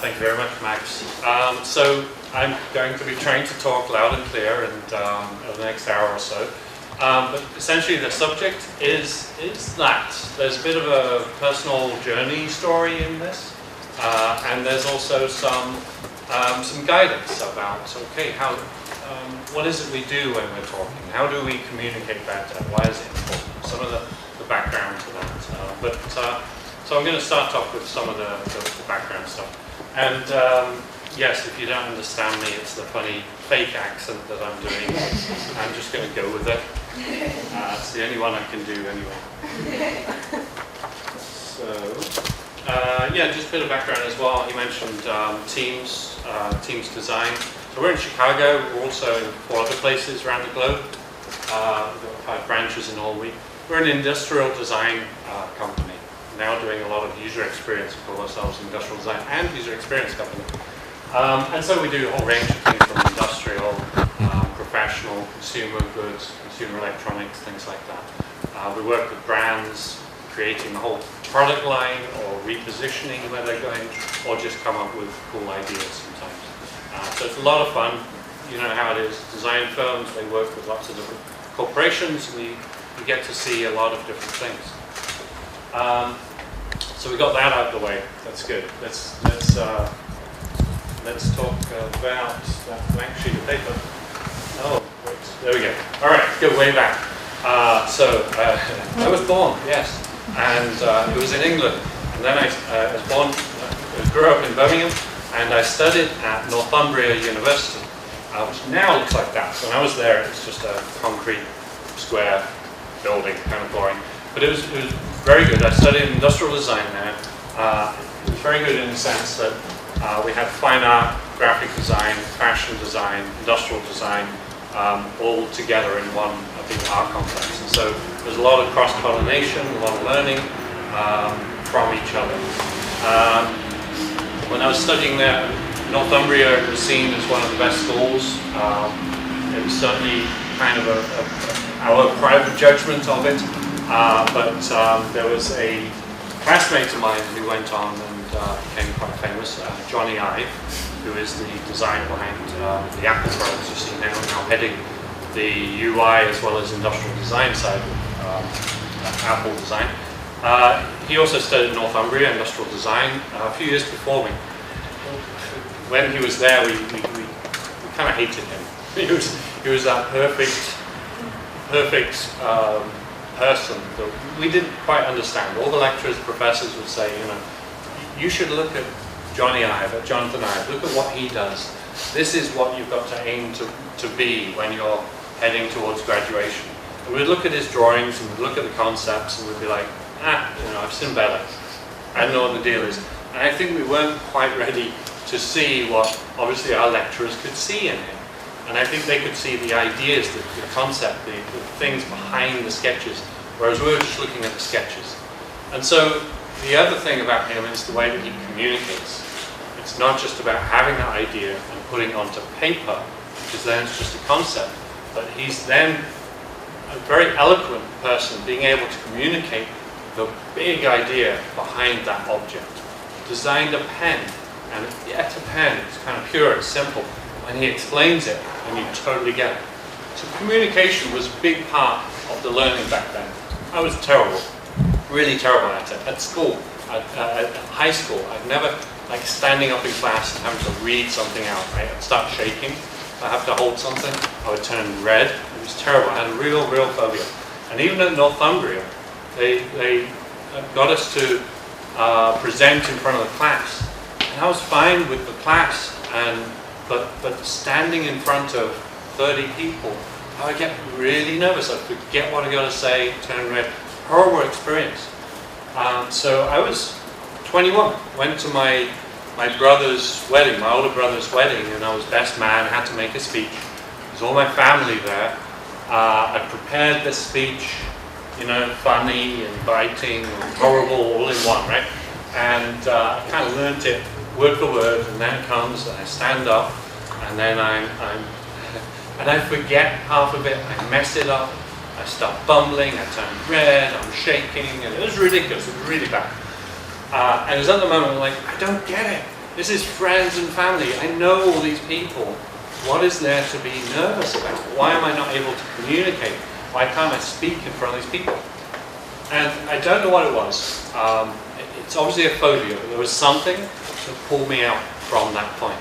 Thank you very much, Max. So I'm going to be trying to talk loud and clear over the next hour or so. But essentially the subject is that. There's a bit of a personal journey story in this. And there's also some guidance about, okay, what is it we do when we're talking? How do we communicate better? Why is it important? Some of the background to that. So I'm going to start off with some of the background stuff. And yes, if you don't understand me, it's the funny fake accent that I'm doing. I'm just going to go with it. It's the only one I can do anyway. So, yeah, just a bit of background as well. You mentioned teams design. So we're in Chicago. We're also in 4 other places around the globe. We've got 5 branches in all. We're an industrial design company. Now doing a lot of user experience. We call ourselves industrial design and user experience company. And so we do a whole range of things from industrial, professional, consumer goods, consumer electronics, things like that. We work with brands, creating the whole product line or repositioning where they're going, or just come up with cool ideas sometimes. So it's a lot of fun. You know how it is. Design firms, they work with lots of different corporations. We get to see a lot of different things. So we got that out of the way. That's good. Let's talk about that blank sheet of paper. Oh, wait, there we go. All right, go way back. So I was born, yes, and it was in England. And then I was born, grew up in Birmingham, and I studied at Northumbria University, which now looks like that. So when I was there, it was just a concrete square building, kind of boring. But it was very good. I studied industrial design there. It was very good in the sense that we had fine art, graphic design, fashion design, industrial design, all together in one big art complex. And so there's a lot of cross-pollination, a lot of learning from each other. When I was studying there, Northumbria was seen as one of the best schools. It was certainly kind of our private judgment of it. But there was a classmate of mine who went on and became quite famous, Johnny Ive, who is the designer behind the Apple products you see now heading the UI as well as industrial design side of Apple design. He also studied Northumbria industrial design a few years before me. When he was there, we kind of hated him. He was that perfect person that we didn't quite understand. All the lecturers, professors would say, you know, you should look at Johnny Ive, at Jonathan Ive, look at what he does. This is what you've got to aim to be when you're heading towards graduation. And we'd look at his drawings and we'd look at the concepts and we'd be like, you know, I've seen better. I know what the deal is. And I think we weren't quite ready to see what obviously our lecturers could see in him. And I think they could see the ideas, the concept, the things behind the sketches, whereas we were just looking at the sketches. And so the other thing about him is the way that he communicates. It's not just about having that idea and putting it onto paper, because then it's just a concept, but he's then a very eloquent person being able to communicate the big idea behind that object. Designed a pen, and yet a pen, it's kind of pure, it's simple. When he explains it, and you totally get it. So communication was a big part of the learning back then. I was terrible, really terrible at it. At school, at high school, I'd never, like standing up in class and having to read something out, right? I'd start shaking. I have to hold something, I would turn red. It was terrible. I had a real phobia. And even at Northumbria, they got us to present in front of the class. And I was fine with the class, but standing in front of 30 people, I would get really nervous. I'd forget what I got to say, turn red. Horrible experience. So I was 21, went to my brother's wedding, my older brother's wedding, and I was best man, had to make a speech. There's all my family there. I prepared the speech, you know, funny and biting and horrible all in one, right? And I kind of learned it word for word, and then it comes, and I stand up, and then and I forget half of it, I mess it up, I start bumbling, I turn red, I'm shaking, and it was ridiculous, it was really bad. And it was at the moment, I'm like, I don't get it. This is friends and family. I know all these people. What is there to be nervous about? Why am I not able to communicate? Why can't I speak in front of these people? And I don't know what it was. It's obviously a phobia, but there was something that pulled me out from that point.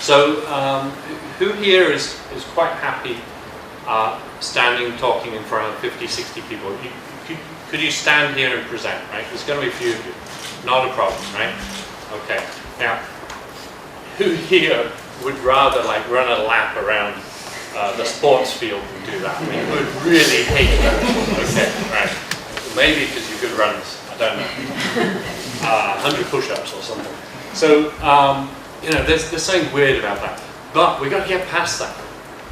So who here is quite happy standing, talking in front of 50, 60 people? Could you stand here and present, right? There's going to be a few of you. Not a problem, right? Okay. Now, who here would rather like run a lap around the sports field and do that? I mean, who would really hate that? Okay, right. Maybe because you're good runners. I don't know. 100 push-ups or something. So, you know, there's something weird about that. But we've got to get past that.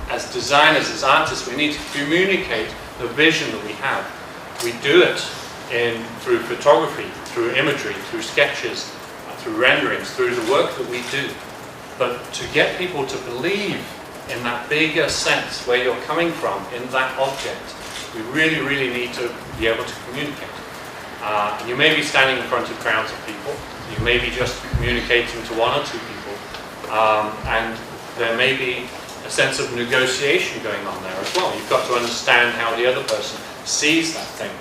As designers, as artists, we need to communicate the vision that we have. We do it through photography, through imagery, through sketches, through renderings, through the work that we do. But to get people to believe in that bigger sense where you're coming from, in that object, we really, really need to be able to communicate. And you may be standing in front of crowds of people. You may be just communicating to one or two people. And there may be a sense of negotiation going on there as well. You've got to understand how the other person sees that thing.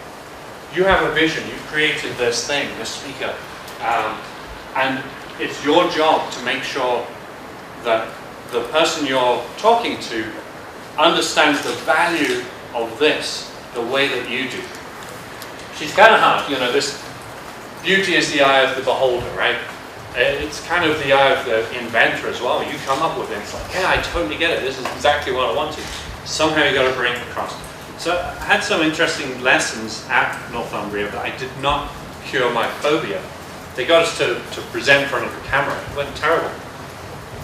You have a vision. You've created this thing, this speaker. And it's your job to make sure that the person you're talking to understands the value of this the way that you do. She's kind of hard, you know, this beauty is the eye of the beholder, right? It's kind of the eye of the inventor as well. You come up with it, it's like, yeah, I totally get it. This is exactly what I wanted. Somehow you've got to bring it across. So I had some interesting lessons at Northumbria, but I did not cure my phobia. They got us to present in front of the camera. It went terrible.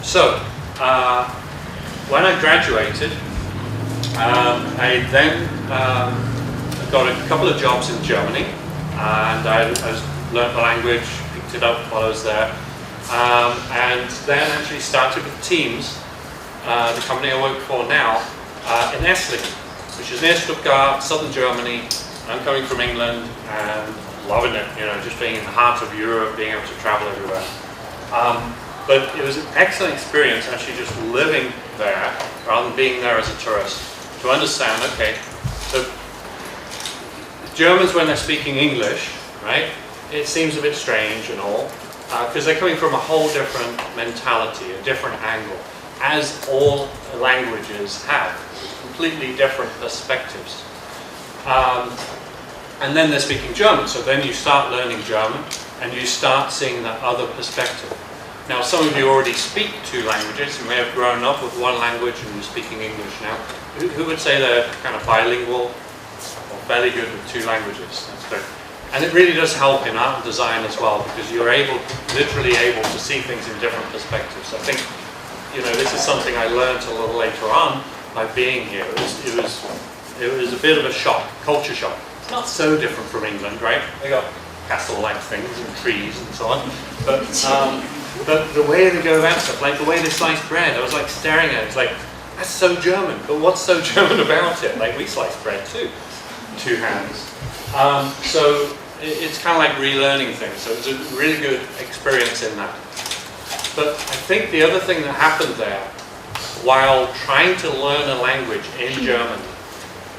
So, when I graduated, I then got a couple of jobs in Germany, and I learned the language, picked it up while I was there, and then actually started with Teams, the company I work for now, in Esslingen, which is near Stuttgart, southern Germany. I'm coming from England and loving it, you know, just being in the heart of Europe, being able to travel everywhere. But it was an excellent experience actually just living there rather than being there as a tourist, to understand, okay, so Germans, when they're speaking English, right, it seems a bit strange and all, because they're coming from a whole different mentality, a different angle, as all languages have, completely different perspectives. And then they're speaking German, so then you start learning German and you start seeing that other perspective. Now, some of you already speak two languages. You may have grown up with one language and you're speaking English now. Who would say they're kind of bilingual or fairly good with two languages? That's good. And it really does help in art and design as well, because you're literally able to see things in different perspectives. I think, you know, this is something I learned a little later on by being here. It was a bit of a shock, culture shock. It's not so different from England, right? They got castle-like things and trees and so on. But the way they go about stuff, like the way they slice bread, I was like staring at it. It's like, that's so German. But what's so German about it? Like, we slice bread too, two hands. So it's kind of like relearning things. So it was a really good experience in that. But I think the other thing that happened there, while trying to learn a language in German,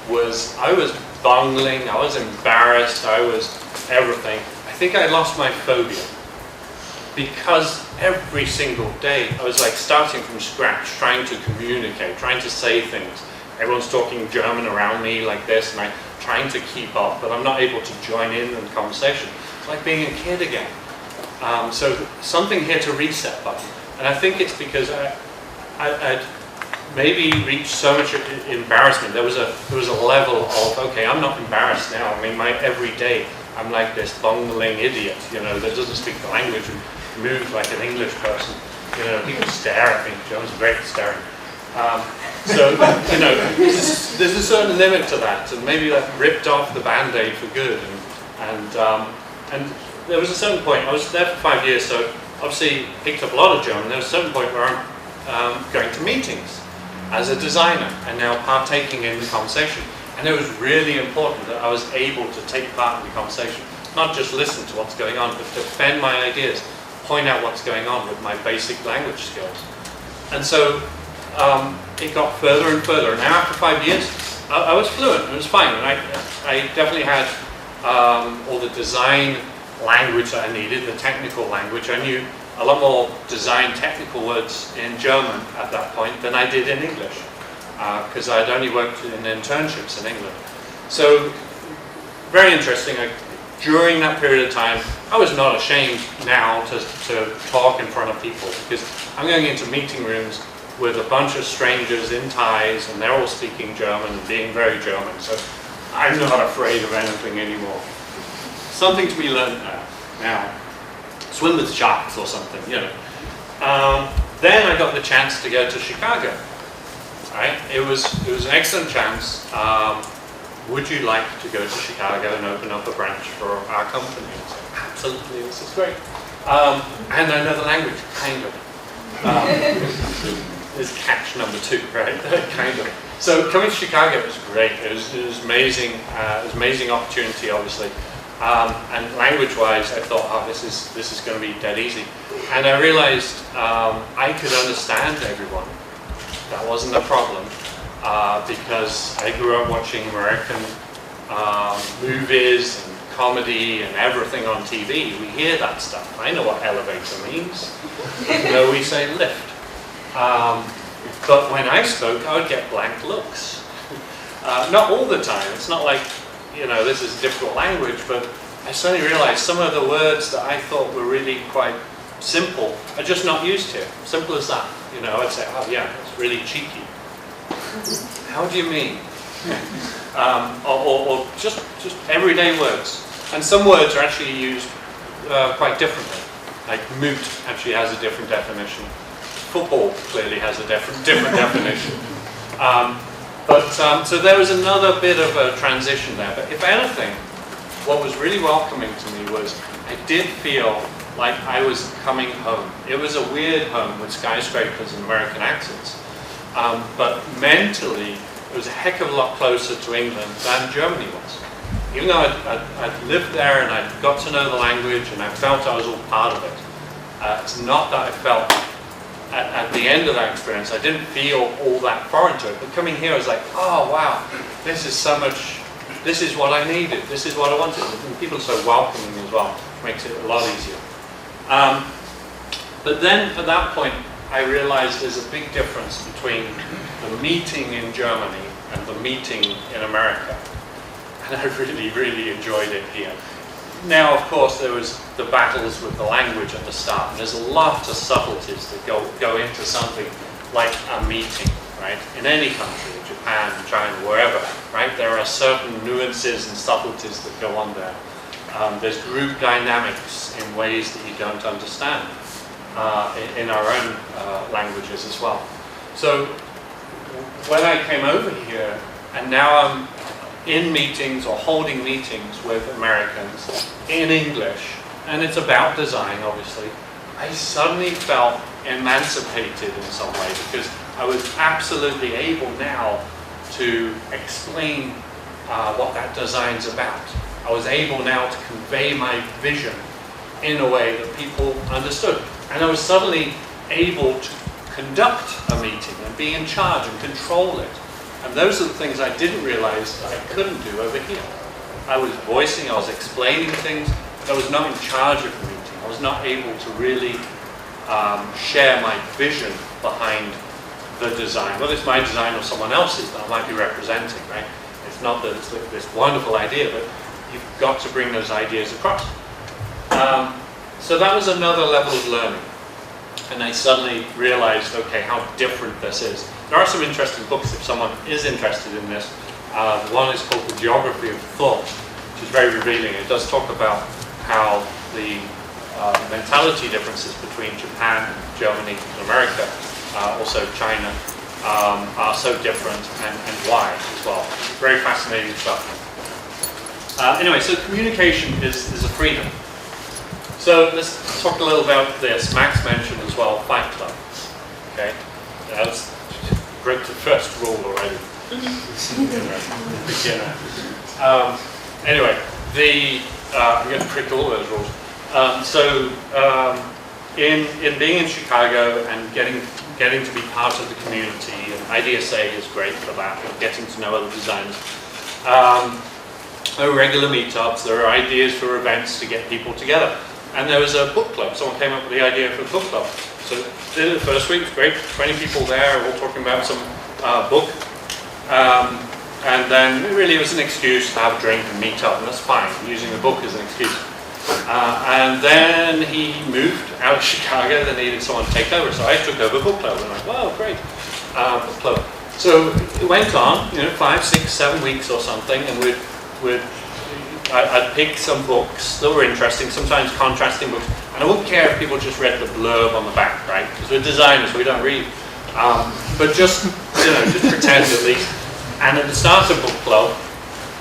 was I was bungling, I was embarrassed, I was everything. I think I lost my phobia. Because every single day I was like starting from scratch, trying to communicate, trying to say things. Everyone's talking German around me like this, and I'm trying to keep up, but I'm not able to join in the conversation. It's like being a kid again. So something here to reset button. And I think it's because I'd maybe reached so much embarrassment. There was a level of, okay, I'm not embarrassed now. I mean, every day I'm like this bungling idiot, you know, that doesn't speak the language and moves like an English person. You know, people stare at me. John's great at staring. So, you know, there's a certain limit to that, and maybe that ripped off the Band-Aid for good. And there was a certain point, I was there for 5 years, so obviously picked up a lot of German. There was a certain point where I'm going to meetings as a designer and now partaking in the conversation. And it was really important that I was able to take part in the conversation, not just listen to what's going on, but defend my ideas. point out what's going on with my basic language skills. And so it got further and further. And now after 5 years, I was fluent. It was fine. And I definitely had all the design language that I needed, the technical language. I knew a lot more design technical words in German at that point than I did in English, because I'd only worked in internships in England. So very interesting. During that period of time, I was not ashamed now to talk in front of people, because I'm going into meeting rooms with a bunch of strangers in ties, and they're all speaking German and being very German, so I'm not afraid of anything anymore. Something to be learned now. Swim with sharks or something, you know. Then I got the chance to go to Chicago. Right? It was an excellent chance. Would you like to go to Chicago and open up a branch for our company? I said, absolutely, this is great. And I know the language, kind of. Is catch number 2, right? Kind of. So coming to Chicago was great. It was amazing. It was an amazing opportunity, obviously. And language-wise, I thought, oh, this is going to be dead easy. And I realized I could understand everyone. That wasn't a problem, because I grew up watching American movies and comedy and everything on TV. We hear that stuff. I know what elevator means, even though we say lift. But when I spoke, I would get blank looks. Not all the time. It's not like, you know, this is a difficult language, but I suddenly realized some of the words that I thought were really quite simple are just not used here. Simple as that. You know, I'd say, oh yeah, it's really cheeky. How do you mean? Or just everyday words. And some words are actually used quite differently. Like moot actually has a different definition. Football clearly has a different definition. So there was another bit of a transition there. But if anything, what was really welcoming to me was I did feel like I was coming home. It was a weird home with skyscrapers and American accents. But mentally, it was a heck of a lot closer to England than Germany was. Even though I'd lived there and I'd got to know the language and I felt I was all part of it, it's not that I felt, at the end of that experience, I didn't feel all that foreign to it. But coming here, I was like, oh wow, this is so much, this is what I needed, this is what I wanted. And people are so welcoming as well, makes it a lot easier. But then at that point, I realized there's a big difference between the meeting in Germany and the meeting in America. And I really, really enjoyed it here. Now, of course, there was the battles with the language at the start, and there's a lot of subtleties that go into something like a meeting, right? In any country, Japan, China, wherever, right? There are certain nuances and subtleties that go on there. There's group dynamics in ways that you don't understand in our own languages as well. So when I came over here, and now I'm in meetings or holding meetings with Americans in English, and it's about design, obviously, I suddenly felt emancipated in some way, because I was absolutely able now to explain what that design's about. I was able now to convey my vision in a way that people understood. And I was suddenly able to conduct a meeting and be in charge and control it. And those are the things I didn't realize that I couldn't do over here. I was voicing, I was explaining things, but I was not in charge of the meeting. I was not able to really share my vision behind the design. Whether it's my design or someone else's that I might be representing, right? It's not that it's this wonderful idea, but you've got to bring those ideas across. So that was another level of learning. And I suddenly realized, okay, how different this is. There are some interesting books if someone is interested in this. One is called The Geography of Thought, which is very revealing. It does talk about how the mentality differences between Japan, Germany, and America, also China, are so different, and why as well. Very fascinating stuff. Anyway, so communication is a freedom. So let's talk a little about this. Max mentioned as well Fight Club. Okay, that's great. The first rule already. Beginner. Anyway, I'm going to break all those rules. in being in Chicago and getting to be part of the community, and IdeaSA is great for that, and getting to know other designers. There are regular meetups, there are ideas for events to get people together. And there was a book club. Someone came up with the idea for a book club. So did it the first week, it was great, 20 people there, all talking about some book. And then really it was an excuse to have a drink and meet up, and that's fine, using the book as an excuse. And then he moved out of Chicago, they needed someone to take over, so I took over book club, and I'm like, wow, great, book club. So it went on, 5, 6, 7 weeks or something, and I'd pick some books that were interesting, sometimes contrasting books, and I wouldn't care if people just read the blurb on the back, right? Because we're designers, we don't read. But just pretend at least. And at the start of book club,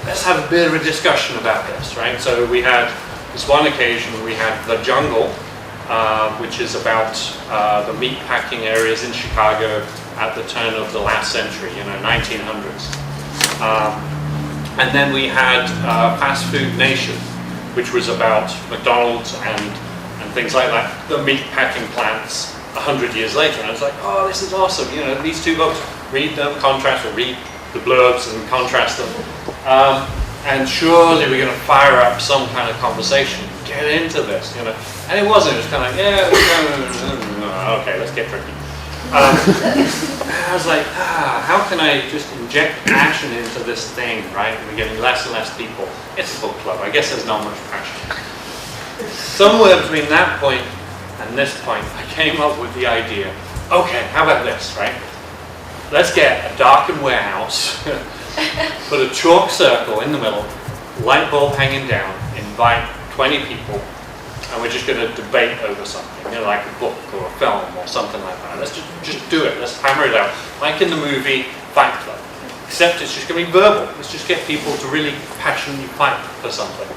let's have a bit of a discussion about this, right? So we had this one occasion, we had The Jungle, which is about the meat packing areas in Chicago at the turn of the last century, 1900s. And then we had Fast Food Nation, which was about McDonald's and things like that, the meat packing plants 100 years later. And I was like, oh, this is awesome. These two books, read them, contrast, or read the blurbs and contrast them. And surely we're going to fire up some kind of conversation, get into this, And it wasn't, it was kind of like, yeah, okay, let's get tricky. I was like, how can I just inject passion into this thing, right? And we're getting less and less people. It's a book club. I guess there's not much passion. Somewhere between that point and this point, I came up with the idea, okay, how about this, right? Let's get a darkened warehouse, put a chalk circle in the middle, light bulb hanging down, invite 20 people, and we're just going to debate over something, like a book or a film or something like that. Let's just do it. Let's hammer it out, like in the movie Fight Club. Except it's just going to be verbal. Let's just get people to really passionately fight for something.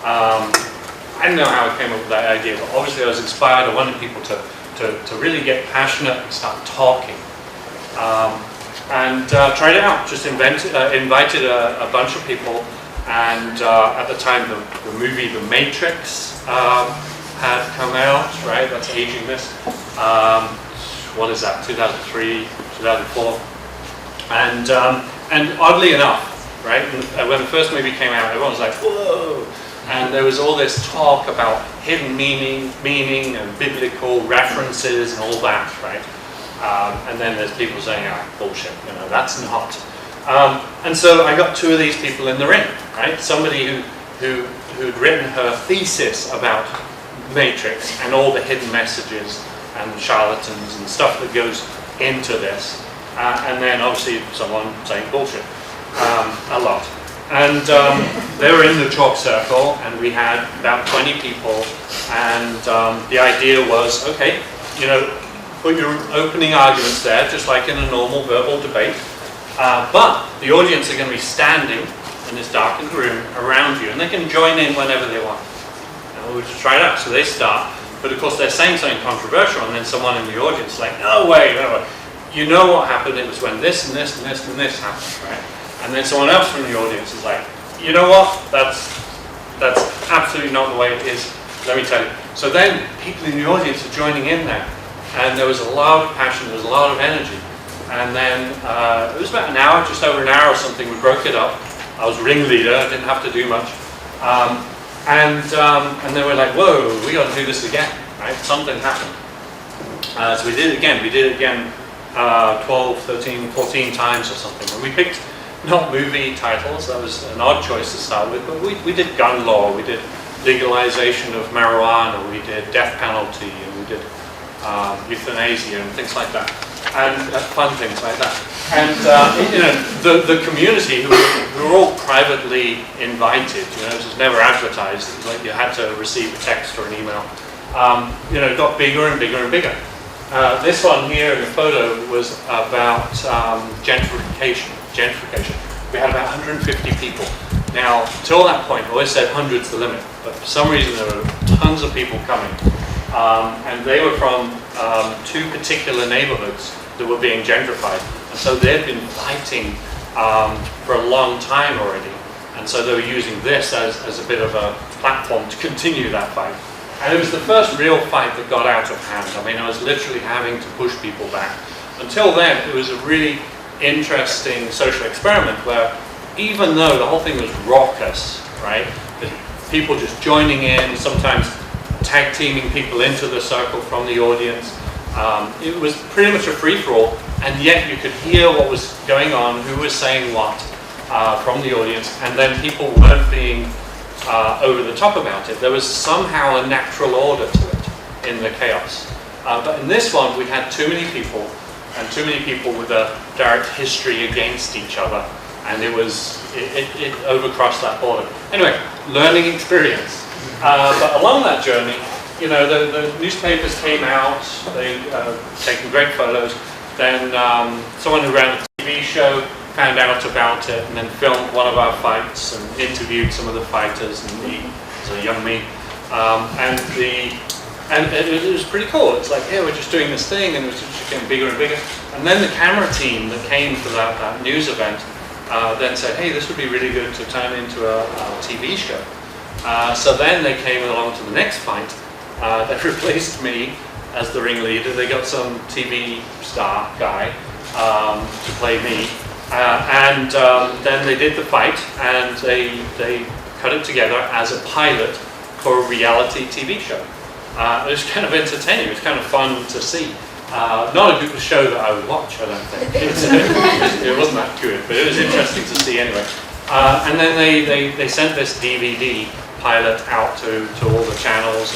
I don't know how I came up with that idea, but obviously I was inspired. I wanted people to really get passionate and start talking. And tried it out. Just invited a bunch of people. And at the time, the movie The Matrix had come out, right? That's aging this. What is that? 2003, 2004. And oddly enough, right? When the first movie came out, everyone was like, whoa! And there was all this talk about hidden meaning and biblical references and all that, right? And then there's people saying, bullshit, that's not. And so I got two of these people in the ring, right? Somebody who'd written her thesis about Matrix and all the hidden messages and charlatans and stuff that goes into this. And then obviously someone saying bullshit, a lot. And they were in the chalk circle, and we had about 20 people, and the idea was, okay, put your opening arguments there, just like in a normal verbal debate. But the audience are going to be standing in this darkened room around you, and they can join in whenever they want. And we'll just try it out. So they start, but of course they're saying something controversial, and then someone in the audience is like, no way. You know what happened? It was when this and this and this and this happened, right? And then someone else from the audience is like, you know what? That's absolutely not the way it is. Let me tell you. So then people in the audience are joining in there, and there was a lot of passion. There was a lot of energy. And then it was about an hour, just over an hour or something, we broke it up. I was ringleader, I didn't have to do much. And they were like, whoa, we got to do this again, right? Something happened. So we did it again 12, 13, 14 times or something. And we picked not movie titles, that was an odd choice to start with, but we did gun law, we did legalization of marijuana, we did death penalty, and we did euthanasia and things like that. And fun things like that. And the community, who were all privately invited, this was never advertised, it was like you had to receive a text or an email, got bigger and bigger and bigger. This one here in the photo was about gentrification. We had about 150 people. Now, till that point, I always said 100's the limit, but for some reason there were tons of people coming. And they were from two particular neighborhoods that were being gentrified. And so they'd been fighting for a long time already. And so they were using this as a bit of a platform to continue that fight. And it was the first real fight that got out of hand. I mean, I was literally having to push people back. Until then, it was a really interesting social experiment where even though the whole thing was raucous, right? People just joining in, sometimes tag teaming people into the circle from the audience. It was pretty much a free-for-all, and yet you could hear what was going on, who was saying what from the audience, and then people weren't being over the top about it. There was somehow a natural order to it in the chaos. But in this one, we had too many people, and too many people with a direct history against each other, and it overcrossed that border. Anyway, learning experience. But along that journey, you know, the newspapers came out, they taken great photos, then someone who ran a TV show found out about it and then filmed one of our fights and interviewed some of the fighters and me, so young me, and it was pretty cool. It's like, hey, we're just doing this thing, and it was just getting bigger and bigger. And then the camera team that came for that news event then said, hey, this would be really good to turn into a TV show. So then they came along to the next fight. They replaced me as the ringleader. They got some TV star guy to play me. Then they did the fight, and they cut it together as a pilot for a reality TV show. It was kind of entertaining. It was kind of fun to see. Not a good show that I would watch, I don't think. It wasn't that good, but it was interesting to see anyway. And then they sent this DVD pilot out to all the channels,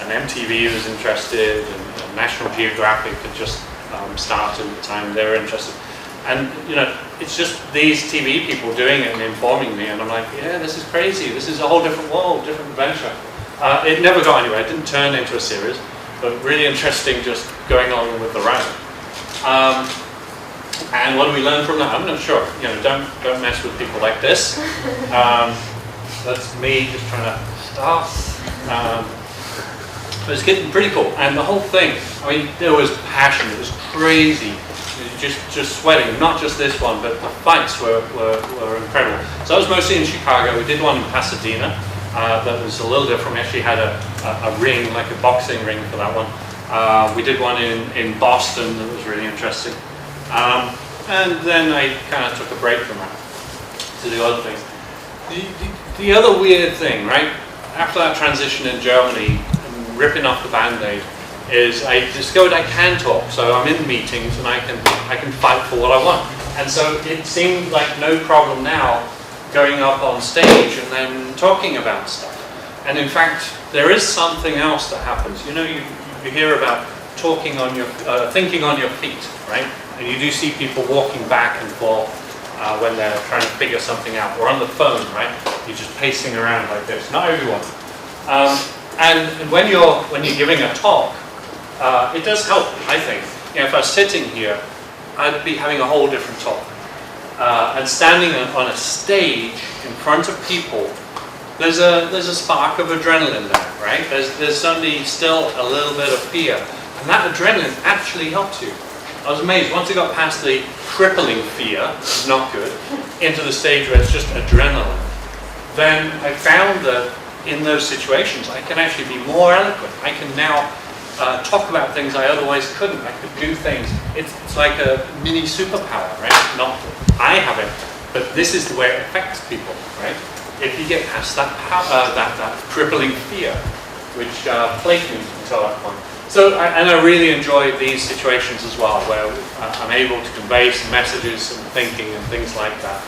and MTV was interested, and National Geographic had just started at the time. They were interested. And, you know, it's just these TV people doing it and informing me, and I'm like, yeah, this is crazy. This is a whole different world, different adventure. It never got anywhere. It didn't turn into a series, but really interesting just going on with the ride. And what do we learn from that? I'm not sure. You know, don't mess with people like this. That's me just trying to start. But it's getting pretty cool. And the whole thing, I mean, there was passion. It was crazy. Just sweating, not just this one, but the fights were incredible. So I was mostly in Chicago. We did one in Pasadena that was a little different. We actually had a ring, like a boxing ring for that one. We did one in Boston that was really interesting. And then I kind of took a break from that to do other things. The other weird thing, right, after that transition in Germany, and ripping off the Band-Aid, is I discovered I can talk. So I'm in meetings and I can fight for what I want. And so it seemed like no problem now going up on stage and then talking about stuff. And in fact, there is something else that happens. You know, you hear about talking on your, thinking on your feet, right? And you do see people walking back and forth when they're trying to figure something out, or on the phone, right? You're just pacing around like this. Not everyone. And when you're giving a talk, it does help, I think. You know, if I was sitting here, I'd be having a whole different talk. And standing on a stage in front of people, there's a spark of adrenaline there, right? There's suddenly still a little bit of fear, and that adrenaline actually helps you. I was amazed once I got past the crippling fear, not good, into the stage where it's just adrenaline. Then I found that in those situations, I can actually be more eloquent. I can now talk about things I otherwise couldn't. I could do things. It's like a mini superpower, right? Not that I have it, but this is the way it affects people, right? If you get past that that crippling fear, which plagued me until that point. So, and I really enjoy these situations as well, where I'm able to convey some messages and thinking and things like that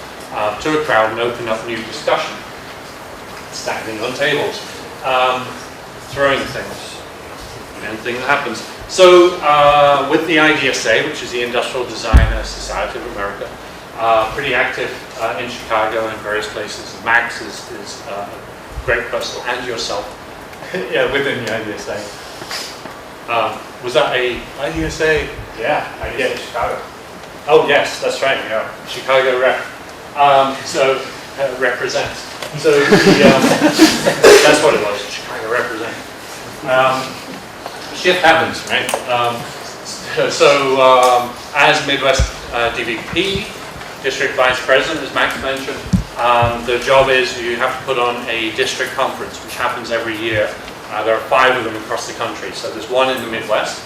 to a crowd and open up new discussion. Standing on tables, throwing things. Anything that happens. So with the IDSA, which is the Industrial Designer Society of America, pretty active in Chicago and various places. Max is a great person, and yourself. Yeah, within the IDSA. Was that a IDSA? Yeah, IDSA Chicago. Oh yes, that's right. Yeah, Chicago rep. Represent. So that's what it was. Chicago represent. Shift happens, right? As Midwest DVP, District Vice President, as Max mentioned, the job is you have to put on a district conference, which happens every year There are 5 of them across the country. So there's one in the Midwest.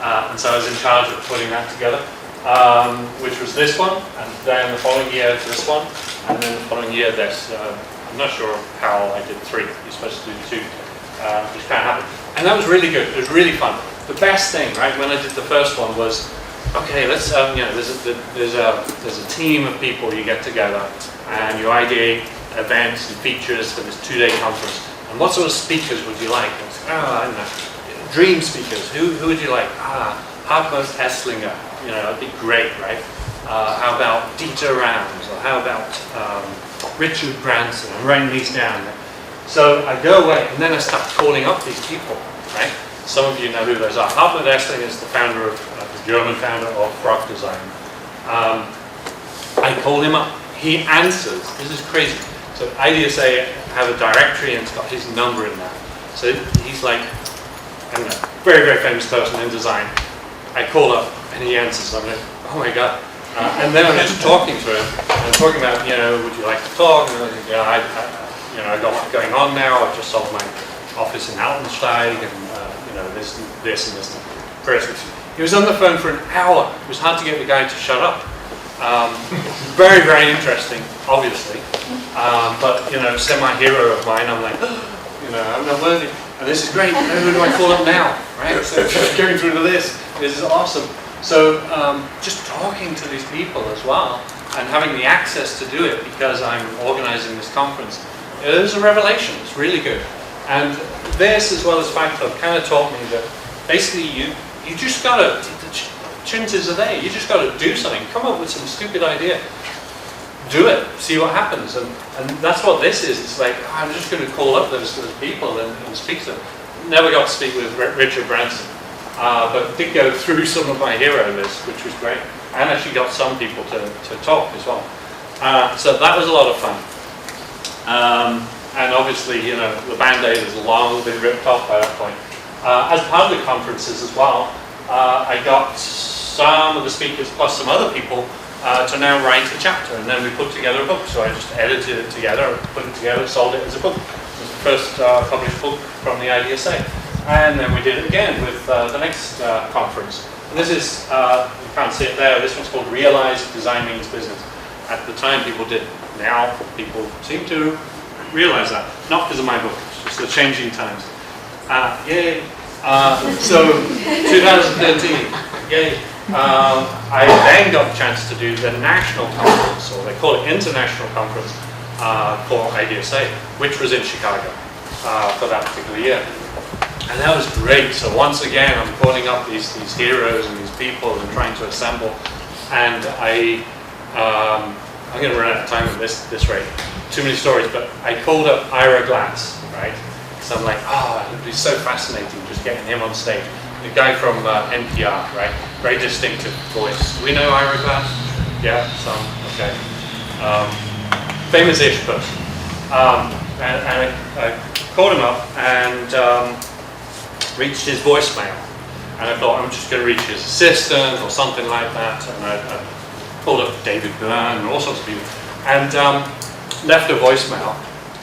And so I was in charge of putting that together, which was this one. And then the following year, this one. And then the following year, this. I'm not sure how I did 3. You're supposed to do 2. Which kind of happened. And that was really good. It was really fun. The best thing, right, when I did the first one was, okay, let's, you know, there's a team of people you get together and you ideate events and features for this 2-day conference. And what sort of speakers would you like? I was like, oh, I don't know. Dream speakers. Who would you like? Hartmut Esslinger. You know, that'd be great, right? How about Dieter Rams? Or how about Richard Branson? I'm writing these down. So I go away and then I start calling up these people, right? Some of you know who those are. Hartmut Esslinger is the founder of, the German founder of Frog Design. I call him up. He answers. This is crazy. So IDSA have a directory and it's got his number in there. So he's like, I don't know, very, very famous person in design. I call up and he answers. I'm like, oh my God. And then I'm just talking to him. I'm talking about, you know, would you like to talk? And like, yeah, you know, I got what's going on now. I've just sold my office in Altensteig and, you know, this and this. He was on the phone for an hour. It was hard to get the guy to shut up. Very, very interesting, obviously. But, you know, semi-hero of mine, I'm like, you know, I'm not worthy. And this is great. Who do I call up now? Right? So going through the list. This is awesome. So just talking to these people as well and having the access to do it because I'm organizing this conference, it was a revelation. It's really good. And this, as well as Fight Club, kind of taught me that basically you just got to, the opportunities are there. You just got to do something. Come up with some stupid idea. Do it. See what happens. And that's what this is. It's like, oh, I'm just going to call up those people and speak to them. Never got to speak with Richard Branson. But did go through some of my hero list, which was great. And actually got some people to talk as well. So that was a lot of fun. And obviously, you know, the Band-Aid has long been ripped off by that point. As part of the conferences as well, I got some of the speakers plus some other people to now write a chapter, and then we put together a book. So I just edited it together, put it together, sold it as a book. It was the first published book from the IDSA. And then we did it again with the next conference. And this is, you can't see it there, this one's called Realize Design Means Business. At the time people did, now people seem to realize that. Not because of my book, it's just the changing times. Yay. So 2013, yay. I then got the chance to do the national conference, or they call it international conference, for IDSA, which was in Chicago for that particular year. And that was great. So once again, I'm calling up these heroes and these people and trying to assemble. And I'm going to run out of time at this rate. Too many stories, but I called up Ira Glass, right? So I'm like, oh, it would be so fascinating just getting him on stage. The guy from NPR, right? Very distinctive voice. Do we know Ira Glass? Yeah, some, okay. Famous-ish person. And I called him up and reached his voicemail. And I thought, I'm just going to reach his assistant or something like that. And I called up David Byrne and all sorts of people. And left a voicemail.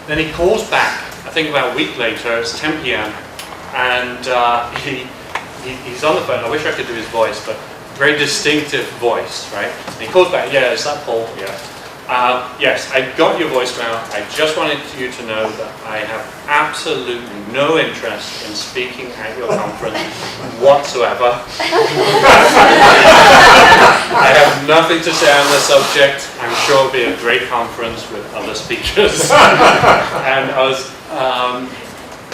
Then he calls back, I think about a week later, it's 10 p.m. And he's on the phone. I wish I could do his voice, but very distinctive voice, right? And he calls back, yeah, is that Paul? Yeah. Yes, I got your voicemail. I just wanted you to know that I have absolutely no interest in speaking at your conference whatsoever. I have nothing to say on the subject. I'm sure it'll be a great conference with other speakers. And I was,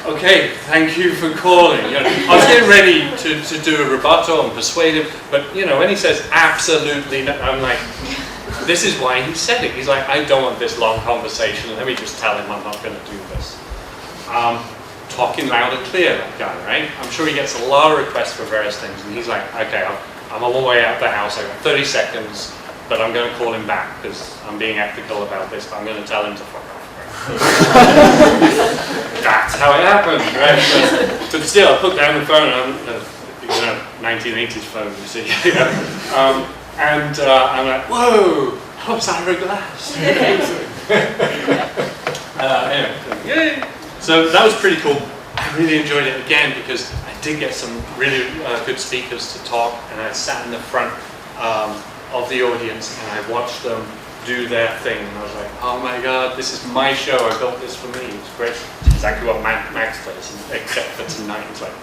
okay, thank you for calling. You know, I was getting ready to do a rebuttal and persuade him, but you know, when he says absolutely no, I'm like, this is why he said it. He's like, I don't want this long conversation. Let me just tell him I'm not going to do this. Talking loud and clear, that guy, right? I'm sure he gets a lot of requests for various things. And he's like, okay, I'm on my way out the house. I've got 30 seconds, but I'm going to call him back because I'm being ethical about this. But I'm going to tell him to fuck off. Right? That's how it happened, right? But still, I put down the phone. You know, 1980s phone, you see. And I'm like, whoa, that was Ira Glass. Anyway, yay. So that was pretty cool. I really enjoyed it again because I did get some really good speakers to talk, and I sat in the front of the audience and I watched them do their thing, and I was like, oh my god, this is my show, I built this for me. It's great. It's exactly what Max does, except for tonight. It's like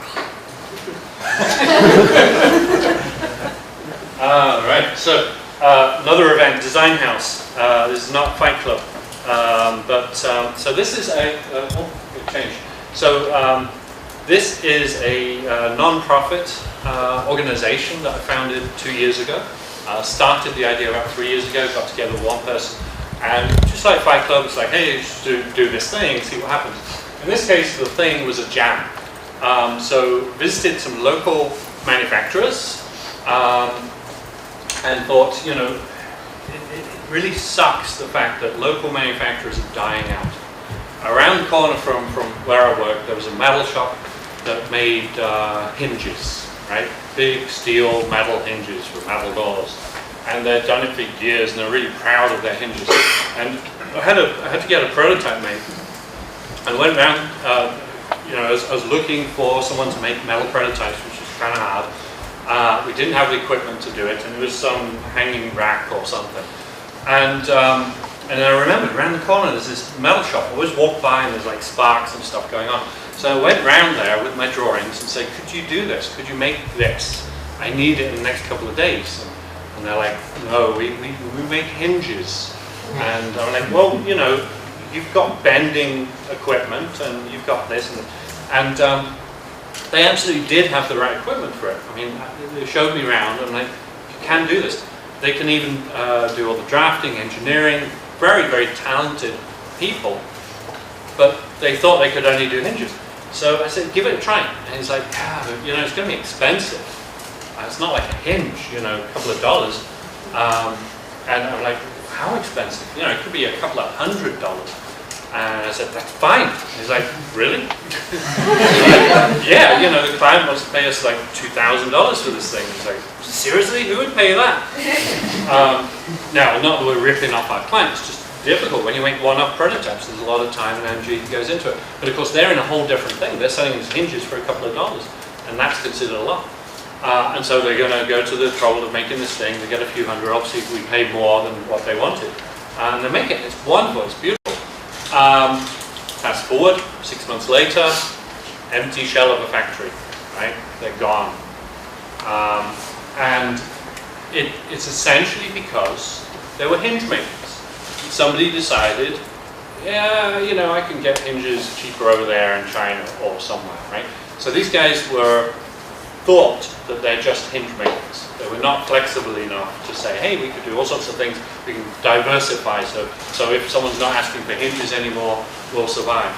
right, so another event, Design House. This is not Fight Club, so this is a change. So this is a non-profit organization that I founded 2 years ago. Started the idea about 3 years ago, got together with one person, and just like Fight Club, it's like, hey, you should do this thing, see what happens. In this case, the thing was a jam. So visited some local manufacturers and thought, you know, it really sucks the fact that local manufacturers are dying out. Around the corner from where I worked, there was a metal shop that made hinges, right? Big steel metal hinges for metal doors. And they'd done it for years, and they're really proud of their hinges. And I had to get a prototype made. And went around, you know, I was looking for someone to make metal prototypes, which is kind of hard. We didn't have the equipment to do it, and it was some hanging rack or something. And I remembered around the corner there's this metal shop. I always walk by and there's like sparks and stuff going on. So I went round there with my drawings and said, could you do this? Could you make this? I need it in the next couple of days. And they're like, no, we make hinges. And I'm like, well, you know, you've got bending equipment and you've got this. And they absolutely did have the right equipment for it. I mean, they showed me around and I'm like, you can do this. They can even do all the drafting, engineering, very, very talented people. But they thought they could only do hinges. So I said, give it a try. And he's like, yeah, but, you know, it's going to be expensive. It's not like a hinge, you know, a couple of dollars. And I'm like, how expensive? You know, it could be a couple of $100. And I said, that's fine. And he's like, really? Like, yeah, you know, the client wants to pay us like $2,000 for this thing. He's like, seriously? Who would pay that? Now, not that we're ripping off our clients, it's just difficult. When you make one-off prototypes, there's a lot of time and energy that goes into it. But of course, they're in a whole different thing. They're selling these hinges for a couple of dollars, and that's considered a lot. And so they're going to go to the trouble of making this thing. They get a few hundred. Obviously, we pay more than what they wanted. And they make it. It's wonderful. It's beautiful. Fast forward, 6 months later, empty shell of a factory, right? They're gone. And it's essentially because they were hinge makers. Somebody decided, yeah, you know, I can get hinges cheaper over there in China or somewhere, right? So these guys thought that they're just hinge makers. They were not flexible enough to say, hey, we could do all sorts of things, we can diversify, so if someone's not asking for hinges anymore, we'll survive.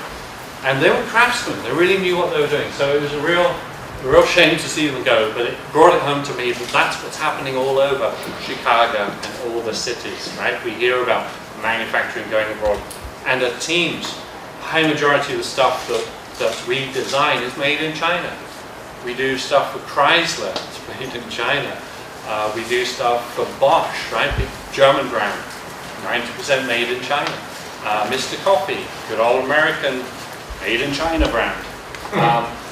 And they were craftsmen, they really knew what they were doing, so it was a real shame to see them go, but it brought it home to me that that's what's happening all over Chicago and all the cities, right? We hear about manufacturing going abroad, and at teams, high majority of the stuff that we design is made in China. We do stuff for Chrysler, it's made in China. We do stuff for Bosch, right? Big German brand, 90% made in China. Mr. Coffee, good old American, made in China brand.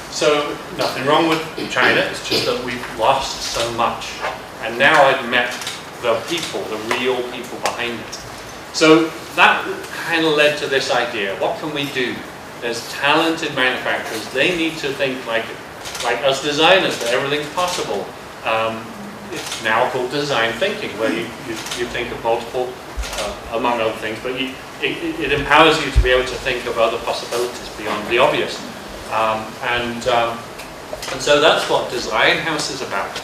So nothing wrong with China, it's just that we've lost so much. And now I've met the people, the real people behind it. So that kind of led to this idea, what can we do? There's talented manufacturers, they need to think like us designers, that everything's possible. It's now called design thinking, where you think of multiple, among other things, but it empowers you to be able to think of other possibilities beyond the obvious. And so that's what Design House is about.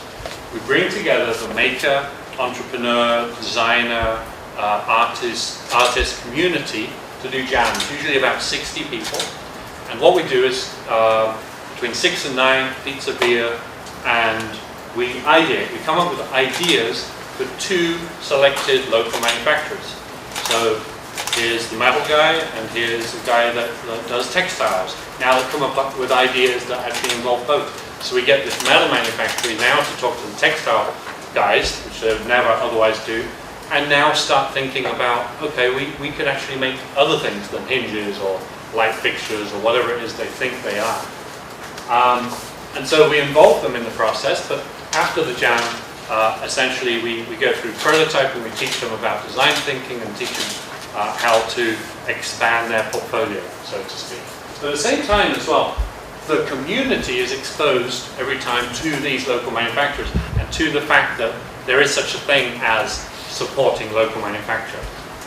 We bring together the maker, entrepreneur, designer, artist community to do jams, usually about 60 people. And what we do is between 6 and 9, pizza, beer, and we ideate. We come up with ideas for 2 selected local manufacturers. So here's the metal guy, and here's the guy that does textiles. Now they come up with ideas that actually involve both. So we get this metal manufacturer now to talk to the textile guys, which they would never otherwise do, and now start thinking about, okay, we could actually make other things than hinges or light fixtures or whatever it is they think they are. And so we involve them in the process, but after the jam, essentially we go through prototyping, we teach them about design thinking and teach them how to expand their portfolio, so to speak. But at the same time as well, the community is exposed every time to these local manufacturers and to the fact that there is such a thing as supporting local manufacture.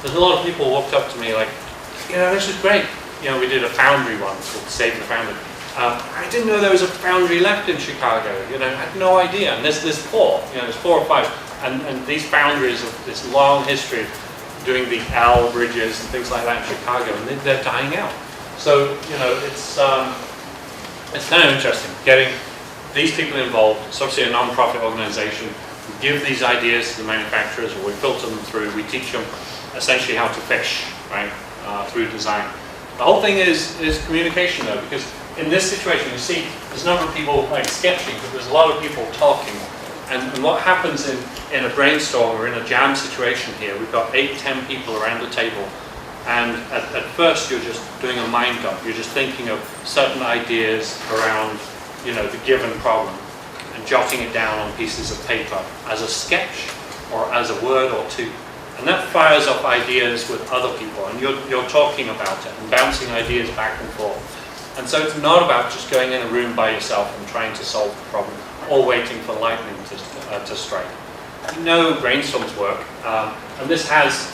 There's a lot of people walked up to me like, this is great. We did a foundry once called Save the Foundry. I didn't know there was a foundry left in Chicago. I had no idea. And there's four. There's 4 or 5. And these foundries have this long history of doing the L bridges and things like that in Chicago, and they're dying out. So it's kind of interesting getting these people involved. It's obviously a non-profit organization. We give these ideas to the manufacturers, or we filter them through. We teach them essentially how to fish, right, through design. The whole thing is communication, though, because in this situation, you see, there's a number of people like sketching, but there's a lot of people talking. And what happens in a brainstorm or in a jam situation here, we've got 8, 10 people around the table. And at first, you're just doing a mind dump. You're just thinking of certain ideas around, the given problem and jotting it down on pieces of paper as a sketch or as a word or two. And that fires up ideas with other people, and you're talking about it and bouncing ideas back and forth. And so it's not about just going in a room by yourself and trying to solve the problem or waiting for lightning to strike. Brainstorms work, and this has,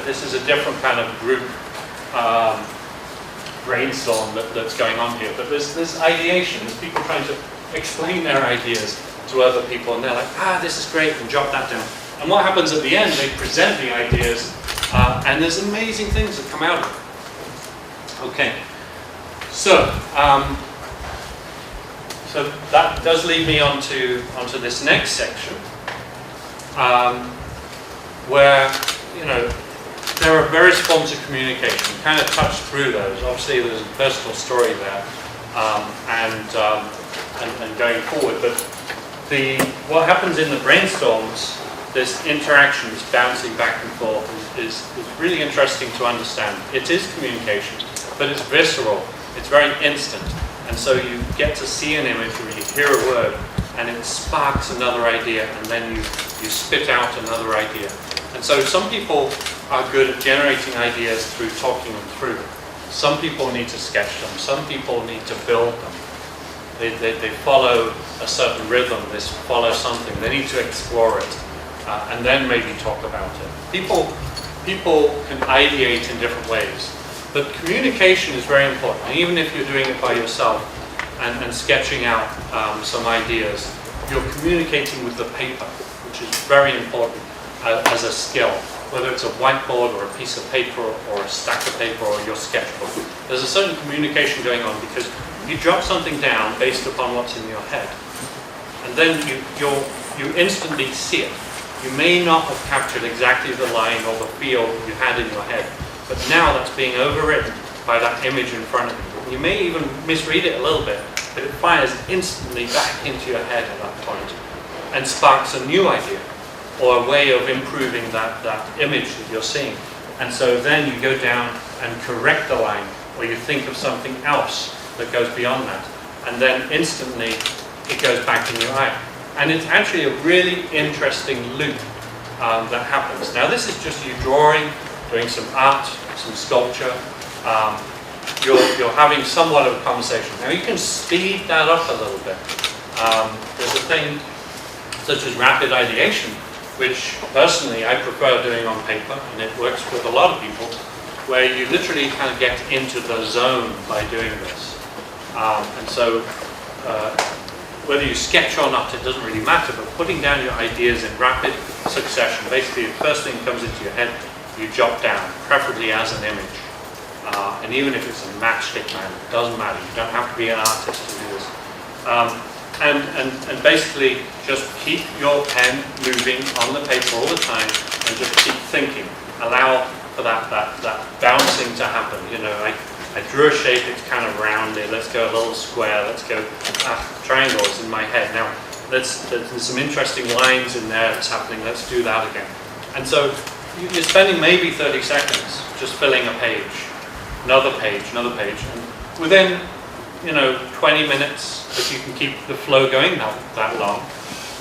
this is a different kind of group brainstorm that's going on here. But there's ideation. There's people trying to explain their ideas to other people, and they're like, this is great, and jot that down. And what happens at the end, they present the ideas, and there's amazing things that come out of it. Okay, so that does lead me onto this next section, where there are various forms of communication. We kind of touched through those. Obviously, there's a personal story there, and going forward. But what happens in the brainstorms, this interaction, this bouncing back and forth, is really interesting to understand. It is communication, but it's visceral. It's very instant. And so you get to see an image or you hear a word, and it sparks another idea, and then you spit out another idea. And so some people are good at generating ideas through talking them through. Some people need to sketch them. Some people need to build them. They follow a certain rhythm. They follow something. They need to explore it. And then maybe talk about it. People can ideate in different ways, but communication is very important. And even if you're doing it by yourself and sketching out some ideas, you're communicating with the paper, which is very important as a skill. Whether it's a whiteboard or a piece of paper or a stack of paper or your sketchbook, there's a certain communication going on because you drop something down based upon what's in your head, and then you instantly see it. You may not have captured exactly the line or the feel you had in your head, but now that's being overridden by that image in front of you. You may even misread it a little bit, but it fires instantly back into your head at that point and sparks a new idea or a way of improving that image that you're seeing. And so then you go down and correct the line, or you think of something else that goes beyond that, and then instantly it goes back in your eye. And it's actually a really interesting loop that happens. Now this is just you drawing, doing some art, some sculpture. You're having somewhat of a conversation. Now you can speed that up a little bit. There's a thing such as rapid ideation, which personally I prefer doing on paper, and it works with a lot of people, where you literally kind of get into the zone by doing this. And so whether you sketch or not, it doesn't really matter, but putting down your ideas in rapid succession, basically the first thing that comes into your head, you jot down, preferably as an image. And even if it's a matchstick man, it doesn't matter. You don't have to be an artist to do this. And basically just keep your pen moving on the paper all the time and just keep thinking. Allow for that bouncing to happen. I drew a shape, it's kind of rounded, let's go a little square, let's go triangles in my head. Now, there's some interesting lines in there that's happening, let's do that again. And so you're spending maybe 30 seconds just filling a page, another page, and within you know, 20 minutes, if you can keep the flow going that long,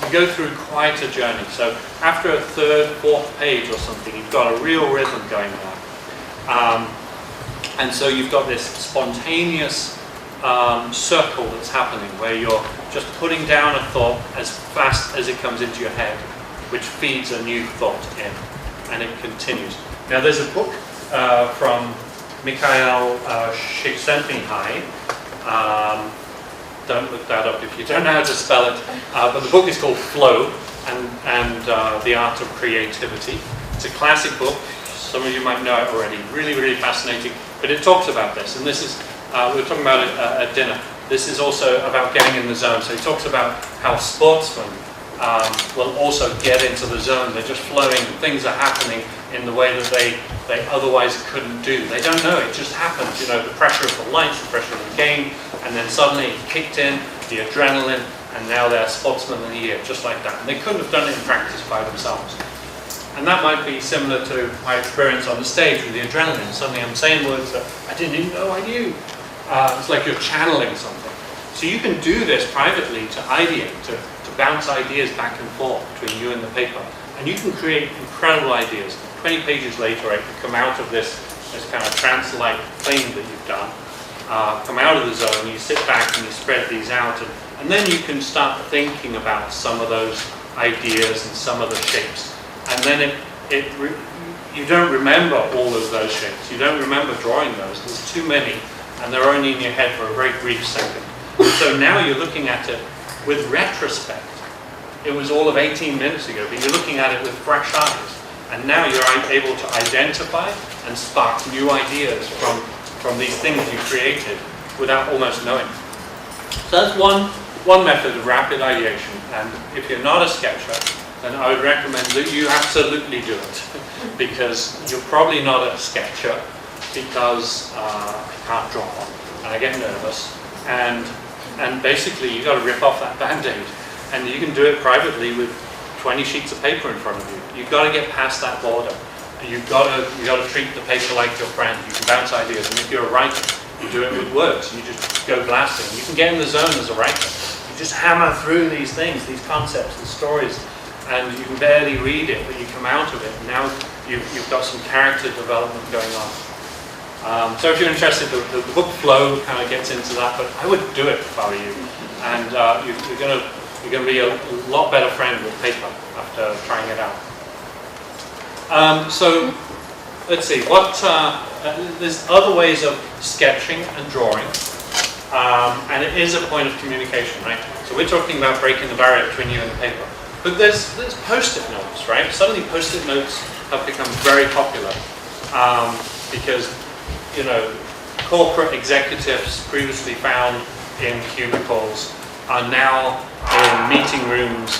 you go through quite a journey. So after a third, fourth page or something, you've got a real rhythm going on. And so you've got this spontaneous circle that's happening where you're just putting down a thought as fast as it comes into your head, which feeds a new thought in, and it continues. Now there's a book from Mikhail Csikszentmihalyi. Don't look that up if you don't know how to spell it. But the book is called Flow and the Art of Creativity. It's a classic book. Some of you might know it already. Really, really fascinating. But it talks about this, and this is we were talking about it at dinner. This is also about getting in the zone. So he talks about how sportsmen will also get into the zone. They're just flowing, and things are happening in the way that they otherwise couldn't do. They don't know, it just happens. You know, the pressure of the lights, the pressure of the game, and then suddenly it kicked in, the adrenaline, and now they're sportsmen of the year, just like that. And they couldn't have done it in practice by themselves. And that might be similar to my experience on the stage with the adrenaline. Suddenly I'm saying words that I didn't even know I knew. It's like you're channeling something. So you can do this privately to ideate, to bounce ideas back and forth between you and the paper. And you can create incredible ideas. 20 pages later, I can come out of this kind of trance-like thing that you've done, come out of the zone, you sit back and you spread these out, and then you can start thinking about some of those ideas and some of the shapes. And then you don't remember all of those shapes. You don't remember drawing those. There's too many, and they're only in your head for a very brief second. So now you're looking at it with retrospect. It was all of 18 minutes ago, but you're looking at it with fresh eyes. And now you're able to identify and spark new ideas from these things you created without almost knowing. So that's one method of rapid ideation. And if you're not a sketcher, then I would recommend that you absolutely do it. Because you're probably not a sketcher, because I can't draw and I get nervous. And basically you've got to rip off that Band-Aid. And you can do it privately with 20 sheets of paper in front of you. You've got to get past that border. You've got to treat the paper like your friend. You can bounce ideas. And if you're a writer, you do it with words. You just go blasting. You can get in the zone as a writer. You just hammer through these things, these concepts, the stories, and you can barely read it, but you come out of it. And now you've got some character development going on. So if you're interested, the book Flow kind of gets into that, but I would do it if I were you. And you're going to be a lot better friend with paper after trying it out. So let's see, there's other ways of sketching and drawing, and it is a point of communication, right? So we're talking about breaking the barrier between you and the paper. But there's post-it notes, right? Suddenly post-it notes have become very popular because, you know, corporate executives previously found in cubicles are now in meeting rooms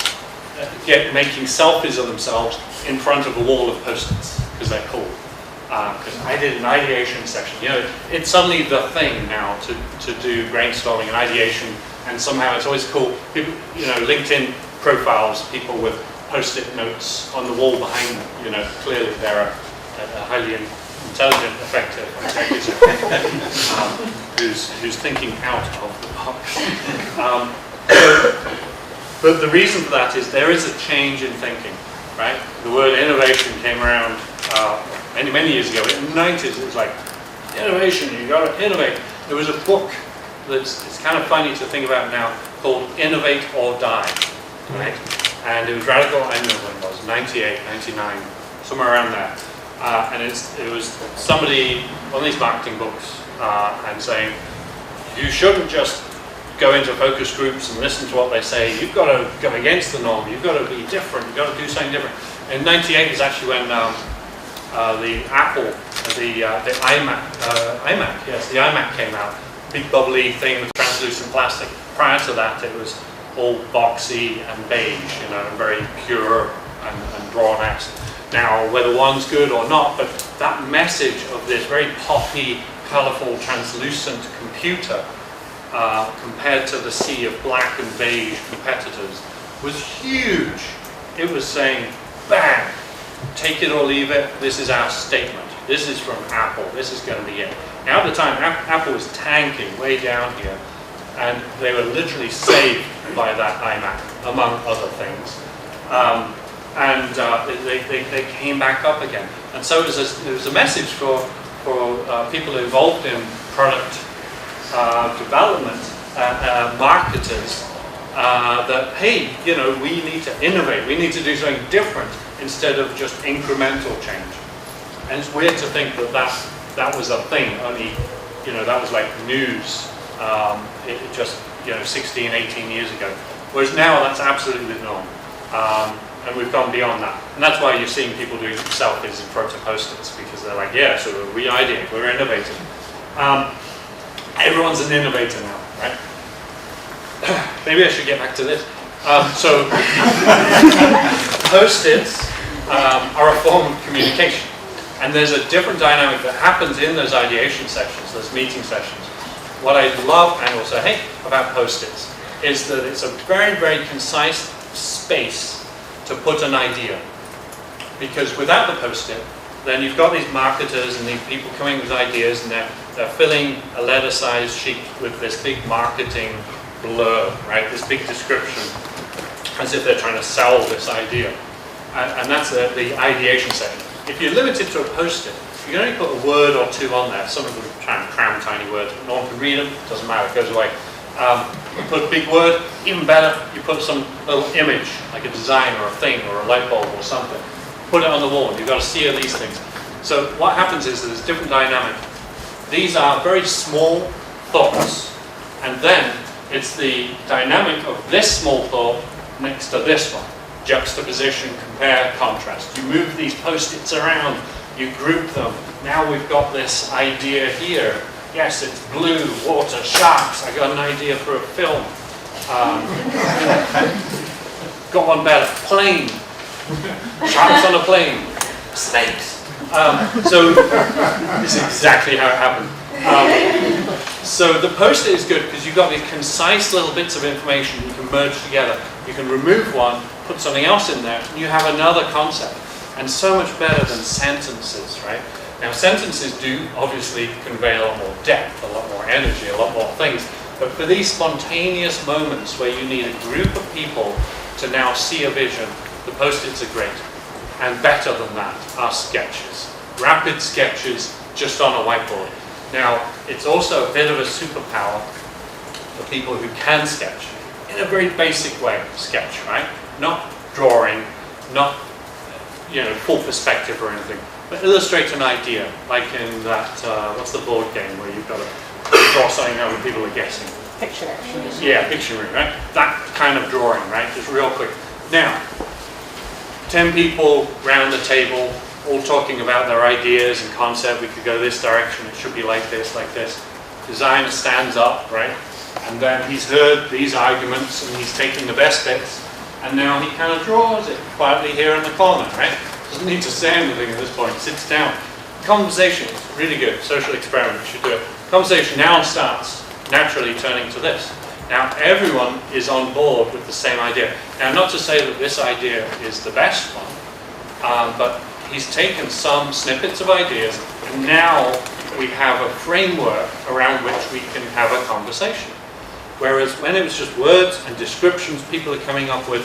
making selfies of themselves in front of a wall of post-its because they're cool. Because I did an ideation session. You know, it's suddenly the thing now to do brainstorming and ideation, and somehow it's always cool. People, you know, LinkedIn profiles, people with post-it notes on the wall behind them. You know, clearly they're a highly intelligent, effective executive who's thinking out of the box. But the reason for that is there is a change in thinking, right? The word innovation came around many years ago. In the 90s, it was like, innovation, you got to innovate. There was a book it's kind of funny to think about now called Innovate or Die, right? And it was radical, I don't know when it was, 98, 99, somewhere around there. And it was somebody, one of these marketing books, and saying, you shouldn't just go into focus groups and listen to what they say. You've got to go against the norm. You've got to be different. You've got to do something different. In 98 is actually when the Apple, the iMac, yes, the iMac came out. Big bubbly thing with translucent plastic. Prior to that, it was all boxy and beige, you know, very pure and drawn out. Now, whether one's good or not, but that message of this very poppy, colourful, translucent computer compared to the sea of black and beige competitors was huge. It was saying, bang, take it or leave it, this is our statement. This is from Apple, this is going to be it. Now at the time, Apple was tanking way down here, and they were literally saved by that iMac, among other things. They came back up again. And so it was a message for people involved in product development, marketers, that, hey, you know, we need to innovate, we need to do something different instead of just incremental change. And it's weird to think that was a thing, only, you know, that was like news just, you know, 16, 18 years ago. Whereas now that's absolutely the norm. And we've gone beyond that. And that's why you're seeing people doing selfies in front of post-its, because they're like, yeah, so we're ideating, we're innovating. Everyone's an innovator now, right? Maybe I should get back to this. So post-its are a form of communication. And there's a different dynamic that happens in those ideation sessions, those meeting sessions. What I love and also hate about post-its is that it's a very, very concise space to put an idea. Because without the post-it, then you've got these marketers and these people coming with ideas, and they're filling a letter-sized sheet with this big marketing blur, right? This big description, as if they're trying to sell this idea. And that's the ideation section. If you're limited to a post-it, you can only put a word or two on there. Some of them try and cram tiny words, but no one can read them. Doesn't matter, it goes away. You put a big word, even better, you put some little image, like a design or a thing or a light bulb or something. Put it on the wall. You've got to see these things. So what happens is there's a different dynamic. These are very small thoughts, and then it's the dynamic of this small thought next to this one. Juxtaposition, compare, contrast. You move these post-its around, you group them. Now we've got this idea here. Yes, it's blue, water, sharks. I got an idea for a film. Got one better. Plane. Sharks on a plane. Snakes. So this is exactly how it happened. So the post-it is good because you've got these concise little bits of information you can merge together. You can remove one, put something else in there, and you have another concept. And so much better than sentences, right? Now sentences do obviously convey a lot more depth, a lot more energy, a lot more things. But for these spontaneous moments where you need a group of people to now see a vision, the post-its are great. And better than that are sketches. Rapid sketches just on a whiteboard. Now, it's also a bit of a superpower for people who can sketch in a very basic way. Sketch, right? Not drawing, not, you know, full perspective or anything, but illustrate an idea, like in that, what's the board game where you've got to draw something out and people are guessing? Pictionary. Yeah, Pictionary, right? That kind of drawing, right? Just real quick. Now, 10 people round the table, all talking about their ideas and concept. We could go this direction, it should be like this, like this. Designer stands up, right? And then he's heard these arguments and he's taking the best bits, and now he kind of draws it quietly here in the corner, right? Doesn't need to say anything at this point, sits down. Conversation is really good, social experiment, you should do it. Conversation now starts naturally turning to this. Now everyone is on board with the same idea. Now not to say that this idea is the best one, but he's taken some snippets of ideas, and now we have a framework around which we can have a conversation. Whereas when it was just words and descriptions people are coming up with,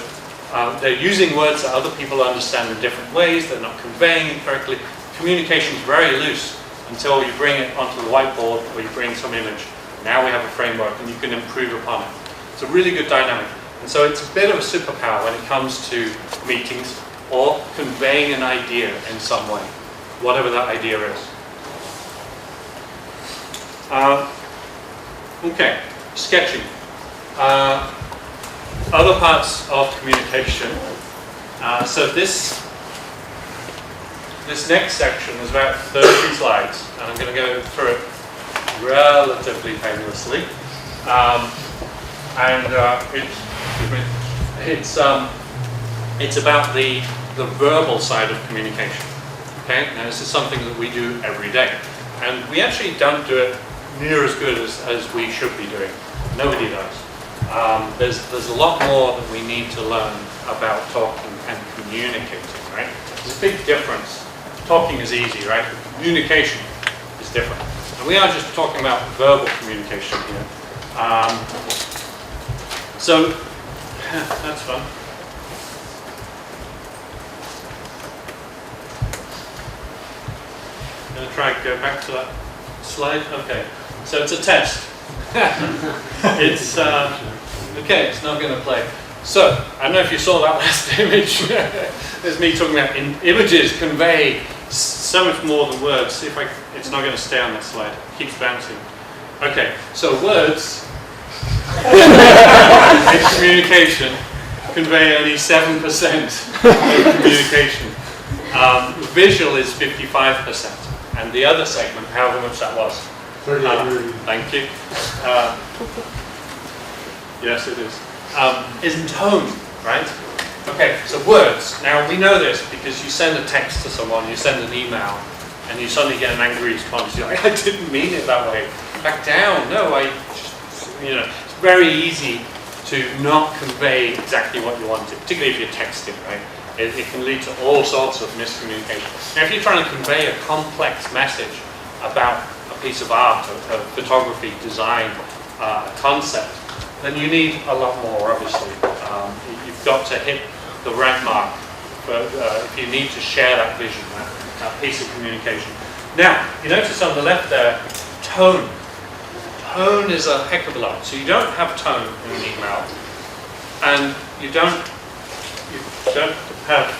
they're using words that other people understand in different ways, they're not conveying it correctly. Communication is very loose until you bring it onto the whiteboard or you bring some image. Now we have a framework and you can improve upon it. It's a really good dynamic. And so it's a bit of a superpower when it comes to meetings or conveying an idea in some way, whatever that idea is. Okay, sketching. Other parts of communication. So this next section is about 30 slides, and I'm going to go through it relatively painlessly. It's about the verbal side of communication. Okay, now this is something that we do every day, and we actually don't do it near as good as we should be doing. Nobody does. There's a lot more that we need to learn about talking and communicating, right? There's a big difference. Talking is easy, right? But communication is different. And we are just talking about verbal communication here. So that's fun. I'm going to try and go back to that slide. Okay, so it's a test. It's okay. It's not going to play. So I don't know if you saw that last image. There's me talking about images convey so much more than words. See if it's not going to stay on that slide. It keeps bouncing. Okay, so words in communication convey only 7% of communication. Visual is 55%, and the other segment, however much that was. Thank you. Yes, it is tone, right? Okay, so words. Now we know this because you send a text to someone, you send an email, and you suddenly get an angry response. You're like, I didn't mean it that way. Back down. No, it's very easy to not convey exactly what you wanted, particularly if you're texting, right? It can lead to all sorts of miscommunication. Now, if you're trying to convey a complex message about a piece of art, a photography, design, a concept, then you need a lot more, obviously. You've got to hit the right mark if you need to share that vision, that piece of communication. Now, you notice on the left there, tone. Tone is a heck of a lot. So you don't have tone in an email, and you don't have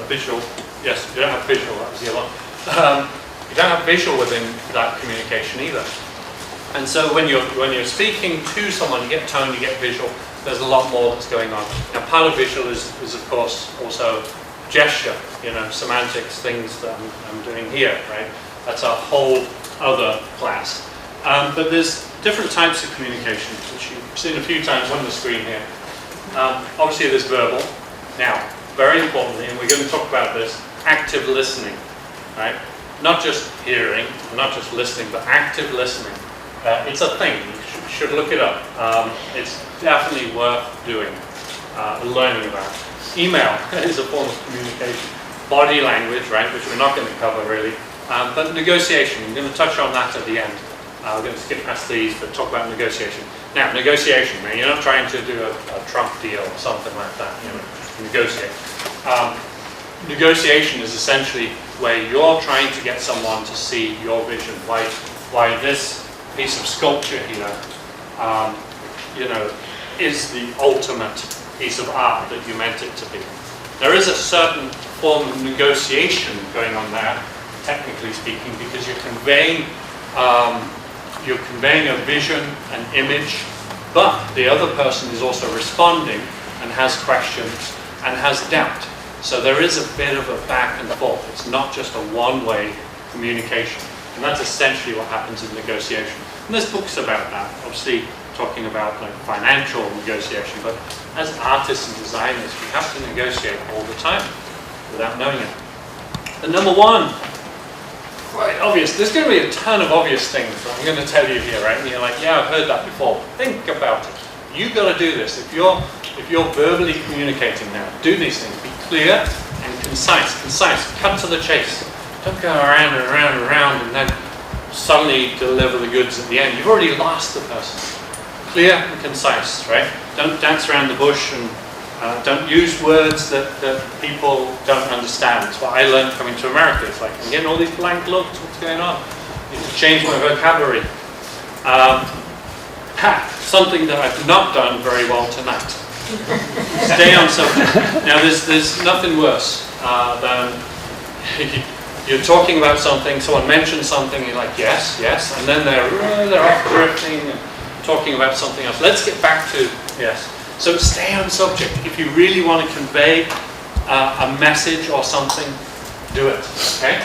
visual. Yes, you don't have visual. That was the other one. You don't have visual within that communication either. And so when you're speaking to someone, you get tone, you get visual. There's a lot more that's going on. Now, part of visual is of course also gesture. Semantics, things that I'm doing here, right? That's a whole other class. But there's different types of communication, which you've seen a few times on the screen here. Obviously, there's verbal. Now, very importantly, and we're going to talk about this, active listening, right? Not just hearing, not just listening, but active listening. It's a thing. You should look it up. It's definitely worth doing, learning about. Email is a form of communication. Body language, right, which we're not going to cover really. But negotiation, we're going to touch on that at the end. We're going to skip past these, but talk about negotiation. Now, negotiation, man, you're not trying to do a Trump deal or something like that. Negotiate. Negotiation is essentially where you're trying to get someone to see your vision. Why this piece of sculpture here, is the ultimate piece of art that you meant it to be. There is a certain form of negotiation going on there, technically speaking, because you're conveying a vision, an image, but the other person is also responding and has questions and has doubt. So there is a bit of a back and forth. It's not just a one-way communication. And that's essentially what happens in negotiation. And there's books about that, obviously talking about like financial negotiation, but as artists and designers, we have to negotiate all the time without knowing it. And number one, quite obvious. There's going to be a ton of obvious things that I'm going to tell you here, right? And you're like, yeah, I've heard that before. Think about it. You've got to do this. If you're verbally communicating now, do these things. Be clear and concise. Cut to the chase. Don't go around and around and around and then suddenly deliver the goods at the end. You've already lost the person. Clear and concise, right? Don't dance around the bush and don't use words that people don't understand. It's what I learned coming to America. It's like, I'm getting all these blank looks, what's going on? I need to change my vocabulary. Something that I've not done very well tonight. Stay on subject. Now there's nothing worse than you're talking about something, someone mentions something, you're like, yes, and then they're off drifting and talking about something else. Let's get back to, yes. So stay on subject. If you really want to convey a message or something, do it, okay?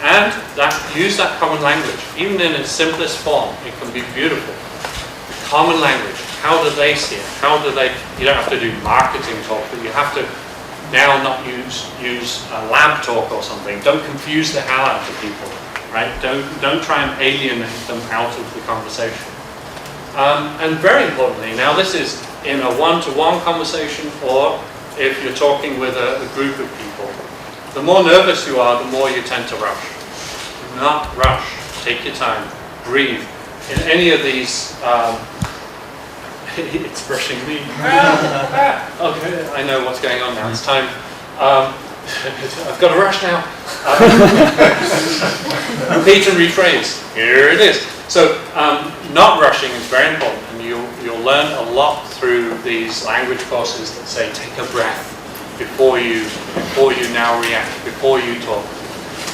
And use that common language. Even in its simplest form, it can be beautiful. Common language. How do they see it? You don't have to do marketing talk, but you have to now not use lab talk or something. Don't confuse the hell out of people, right? Don't try and alienate them out of the conversation. And very importantly, now this is in a one-to-one conversation or if you're talking with a group of people. The more nervous you are, the more you tend to rush. Do not rush. Take your time. Breathe. In any of these it's brushing me. Okay, I know what's going on now. It's time. I've got to rush now. Repeat and rephrase. Here it is. So not rushing is very important, and you'll learn a lot through these language courses that say take a breath before you now react, before you talk.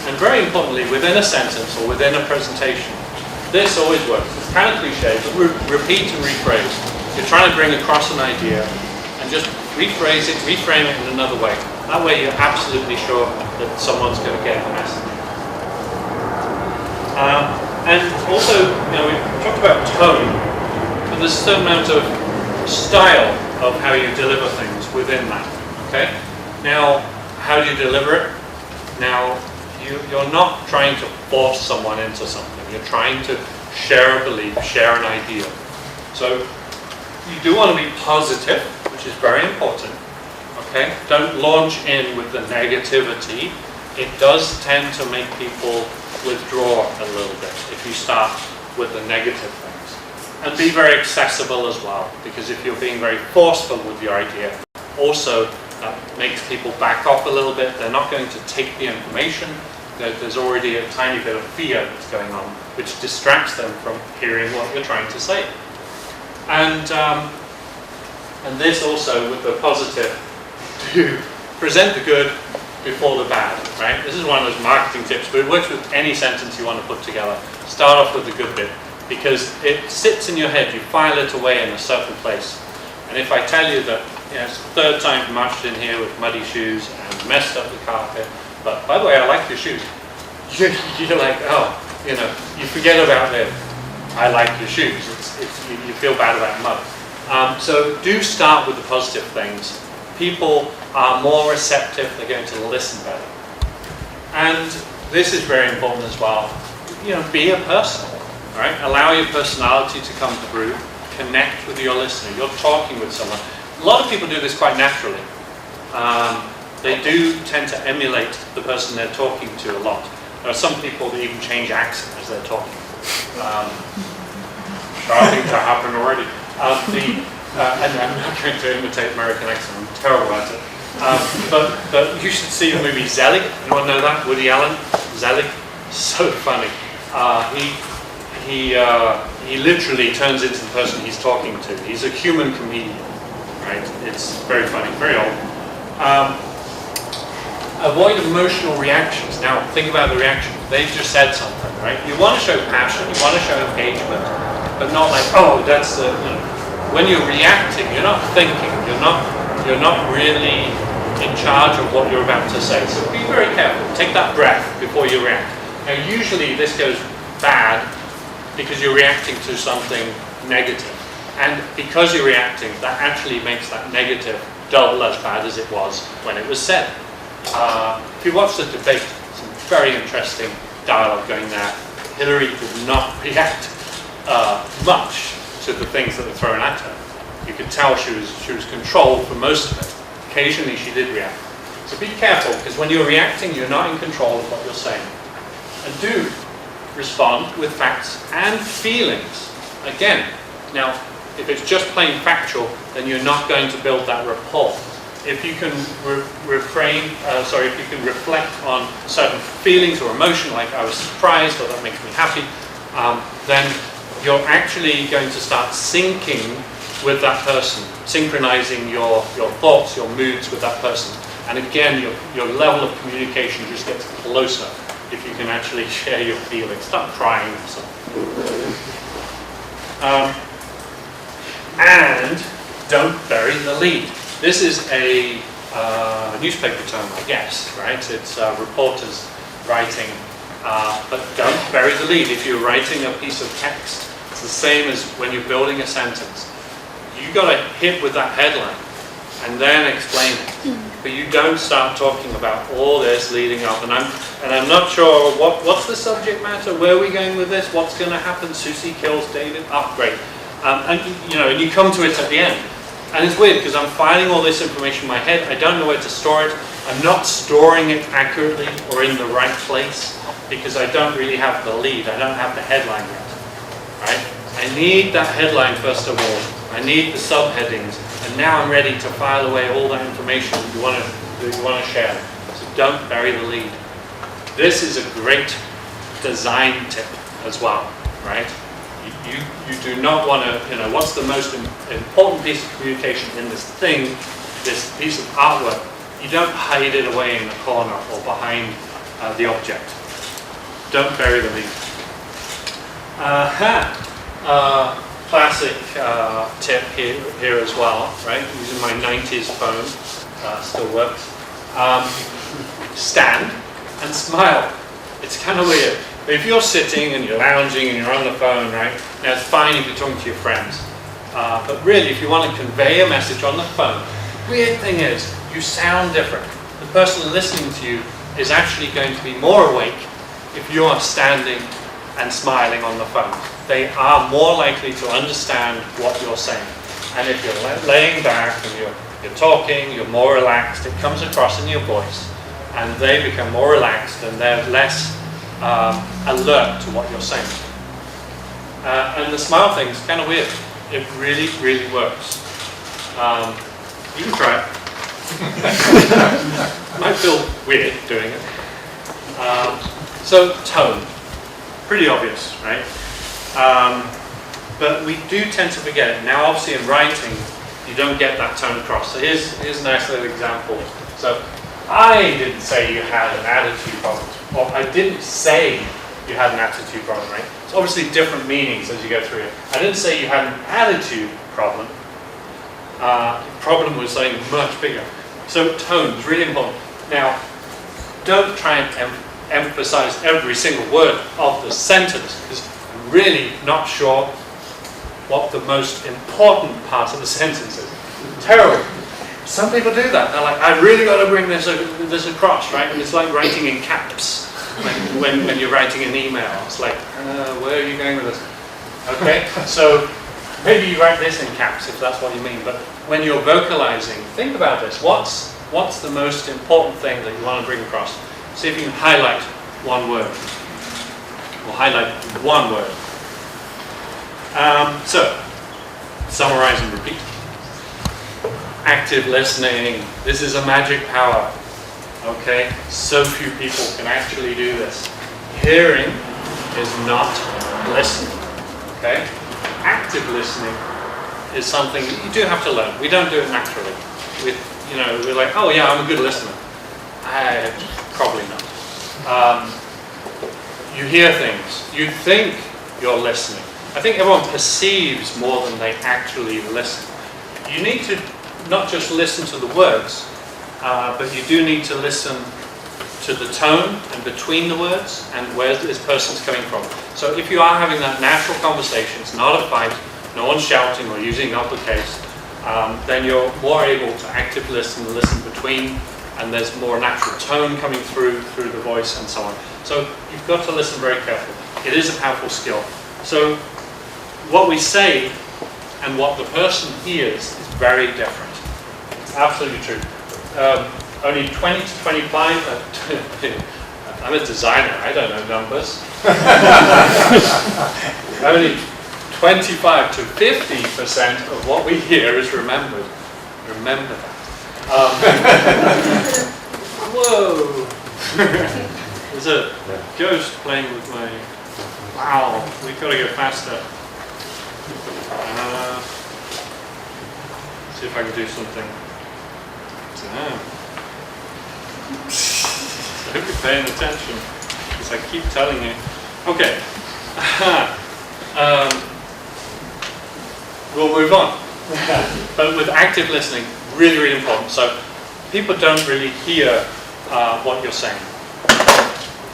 And very importantly, within a sentence or within a presentation, this always works. It's kind of cliche, but repeat and rephrase. You're trying to bring across an idea and just rephrase it, reframe it in another way. That way you're absolutely sure that someone's going to get the message. And also, we've talked about tone, but there's a certain amount of style of how you deliver things within that. Okay? Now, how do you deliver it? Now, you're not trying to force someone into something. You're trying to share a belief, share an idea. So, you do want to be positive, which is very important. Okay? Don't launch in with the negativity. It does tend to make people withdraw a little bit if you start with the negative things. And be very accessible as well, because if you're being very forceful with your idea, also that makes people back off a little bit. They're not going to take the information. There's already a tiny bit of fear that's going on, which distracts them from hearing what you're trying to say. And this also, with the positive, to present the good before the bad, right? This is one of those marketing tips, but it works with any sentence you want to put together. Start off with the good bit, because it sits in your head. You file it away in a certain place. And if I tell you that it's the third time you marched in here with muddy shoes and messed up the carpet, but by the way, I like your shoes. You're like, oh, you forget about them. I like your shoes. You feel bad about mud. So do start with the positive things. People are more receptive. They're going to listen better. And this is very important as well. Be a person. All right? Allow your personality to come through. Connect with your listener. You're talking with someone. A lot of people do this quite naturally. They do tend to emulate the person they're talking to a lot. There are some people that even change accent as they're talking. Starting to happen already. And I'm not going to imitate American accent. I'm terrible at it. But you should see the movie Zelig. Anyone know that? Woody Allen? Zelig. So funny. He literally turns into the person he's talking to. He's a human comedian. Right? It's very funny, very old. Avoid emotional reactions. Now, think about the reaction. They've just said something, right? You want to show passion, you want to show engagement, but not like, oh, that's the. When you're reacting, you're not thinking. You're not really in charge of what you're about to say. So be very careful. Take that breath before you react. Now, usually this goes bad because you're reacting to something negative. And because you're reacting, that actually makes that negative double as bad as it was when it was said. If you watch the debate, some very interesting dialogue going there. Hillary did not react much to the things that were thrown at her. You could tell she was controlled for most of it. Occasionally she did react. So be careful, because when you're reacting, you're not in control of what you're saying. And do respond with facts and feelings. Again, now, if it's just plain factual, then you're not going to build that rapport. If you can if you can reflect on certain feelings or emotion, like I was surprised or that makes me happy, then you're actually going to start syncing with that person, synchronizing your thoughts, your moods with that person. And again, your level of communication just gets closer if you can actually share your feelings. Stop crying or something. And don't bury the lead. This is a newspaper term, I guess, right? It's reporters writing, but don't bury the lead. If you're writing a piece of text, it's the same as when you're building a sentence. You got to hit with that headline and then explain it. But you don't start talking about all this leading up. And I'm not sure what's the subject matter. Where are we going with this? What's going to happen? Susie kills David. Oh, great. And you come to it at the end. And it's weird because I'm filing all this information in my head. I don't know where to store it. I'm not storing it accurately or in the right place because I don't really have the lead. I don't have the headline yet. Right? I need that headline first of all I need the subheadings, and now I'm ready to file away all that information that you want to share. So don't bury the lead. This is a great design tip as well, right? You do not want to, what's the most important piece of communication in this thing, this piece of artwork? You don't hide it away in the corner or behind the object. Don't bury the lead. Classic tip here as well, right? Using my 90s phone, still works. Stand and smile. It's kind of weird. But if you're sitting and you're lounging and you're on the phone, right? Now it's fine if you're talking to your friends. But really, if you want to convey a message on the phone, the weird thing is, you sound different. The person listening to you is actually going to be more awake if you are standing and smiling on the phone. They are more likely to understand what you're saying. And if you're laying back and you're talking, you're more relaxed, it comes across in your voice, and they become more relaxed and they're less alert to what you're saying. And the smile thing is kind of weird. It really, really works. You can try it. Might feel weird doing it. So tone, pretty obvious, right? But we do tend to forget it. Now, obviously, in writing, you don't get that tone across. So here's a nice little example. So I didn't say you had an attitude problem, or I didn't say you had an attitude problem, right? It's obviously different meanings as you go through it. I didn't say you had an attitude problem. The problem was something much bigger. So tone is really important. Now, don't try and emphasize every single word of the sentence, because I'm really not sure what the most important part of the sentence is. Terrible. Some people do that. They're like, I've really got to bring this across, right? And it's like writing in caps when you're writing an email. It's like, where are you going with this? Okay, so maybe you write this in caps if that's what you mean, but when you're vocalizing, think about this. What's the most important thing that you want to bring across? See if you can highlight one word, or highlight one word. So, summarize and repeat. Active listening. This is a magic power. Okay? So few people can actually do this. Hearing is not listening. Okay? Active listening is something that you do have to learn. We don't do it naturally. We're like, oh yeah, I'm a good listener. Probably not. You hear things. You think you're listening. I think everyone perceives more than they actually listen. You need to not just listen to the words, but you do need to listen to the tone and between the words and where this person's coming from. So if you are having that natural conversation, it's not a fight, no one's shouting or using uppercase, then you're more able to actively listen between, and there's more natural tone coming through the voice and so on. So you've got to listen very carefully. It is a powerful skill. So what we say and what the person hears is very different. It's absolutely true. Only 20 to 25, I'm a designer, I don't know numbers. Only 25 to 50% of what we hear is remembered. Remember that. Whoa! There's a ghost playing with my... Wow, we've got to go faster. See if I can do something. I hope you're paying attention, because I keep telling you. Okay. We'll move on. But with active listening, really, really important. So people don't really hear what you're saying.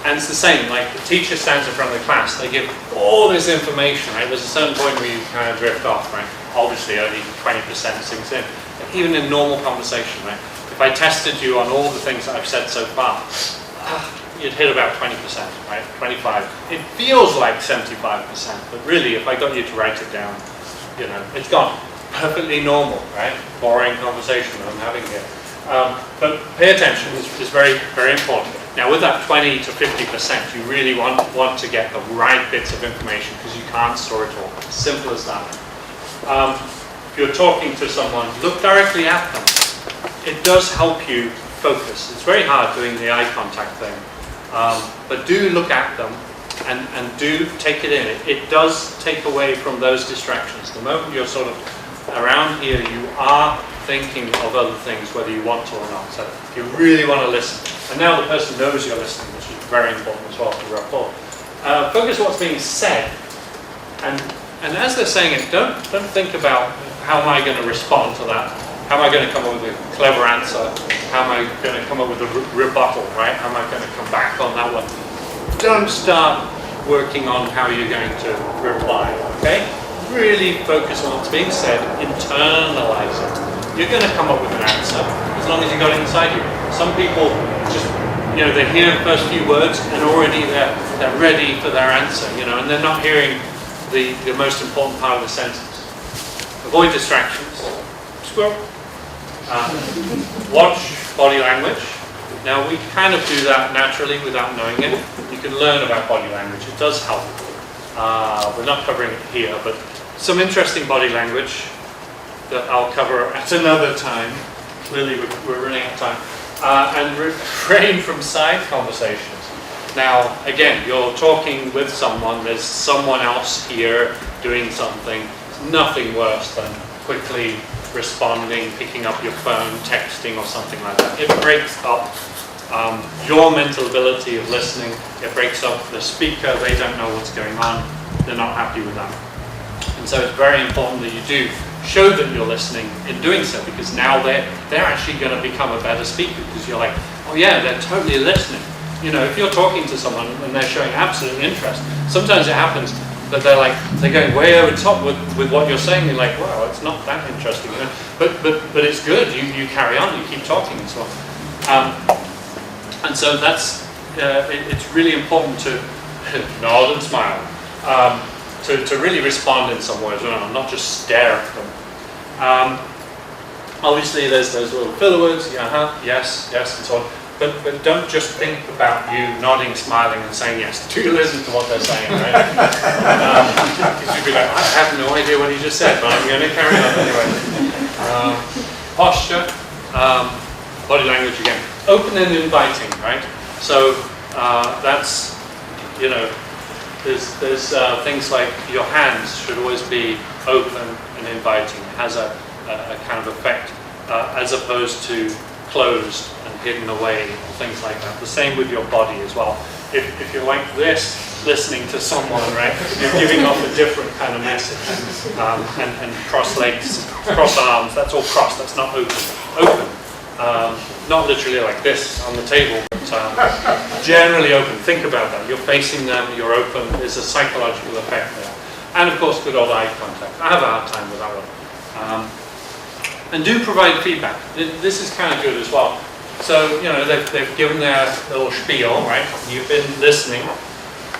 And it's the same, like the teacher stands in front of the class, they give all this information, right? There's a certain point where you kind of drift off, right? Obviously only 20% sinks in. But even in normal conversation, right? If I tested you on all the things that I've said so far, you'd hit about 20%, right? 25. It feels like 75%, but really, if I got you to write it down, it's gone. Perfectly normal, right? Boring conversation that I'm having here. But pay attention is very, very important. Now, with that 20 to 50%, you really want to get the right bits of information because you can't store it all. Simple as that. if you're talking to someone, look directly at them. It does help you focus. It's very hard doing the eye contact thing, but do look at them and do take it in. It does take away from those distractions. The moment you're sort of around here, you are thinking of other things, whether you want to or not. So you really want to listen. And now the person knows you're listening, which is very important as well for rapport. Focus on what's being said. And as they're saying it, don't think about how am I going to respond to that? How am I going to come up with a clever answer? How am I going to come up with a rebuttal, right? How am I going to come back on that one? Don't start working on how you're going to reply, okay? Really focus on what's being said, internalize it. You're going to come up with an answer as long as you got it inside you. Some people just, they hear the first few words and already they're ready for their answer, and they're not hearing the most important part of the sentence. Avoid distractions. Squirrel. Watch body language. Now we kind of do that naturally without knowing it. You can learn about body language. It does help. We're not covering it here, but some interesting body language that I'll cover at another time. Clearly we're running out of time. And refrain from side conversations. Now, again, you're talking with someone, there's someone else here doing something. It's nothing worse than quickly responding, picking up your phone, texting or something like that. It breaks up your mental ability of listening. It breaks up the speaker. They don't know what's going on. They're not happy with that. And so it's very important that you do show that you're listening in doing so, because now they're actually going to become a better speaker, because you're like, oh yeah, they're totally listening. If you're talking to someone and they're showing absolute interest, sometimes it happens that they're going way over the top with what you're saying. You're like, wow, it's not that interesting, but it's good. You carry on, you keep talking and so on. And so that's it's really important to nod and smile, to really respond in some way as well, not just stare at them. Obviously, there's those little filler words, yes, and so on. But don't just think about you nodding, smiling, and saying yes. Do listen to what they're saying, right? Because you'd be like, I have no idea what he just said, but I'm going to carry on anyway. Posture, body language again. Open and inviting, right? So that's, there's things like your hands should always be open and inviting. It has a kind of effect as opposed to closed and hidden away, things like that. The same with your body as well. If you're like this, listening to someone, right, you're giving off a different kind of message. And cross legs, cross arms, that's all crossed, that's not open. Open. Not literally like this on the table, but generally open. Think about that. You're facing them, you're open, there's a psychological effect there. And of course, good old eye contact. I have a hard time with that one. And do provide feedback. This is kind of good as well. So, they've given their little spiel, right? You've been listening.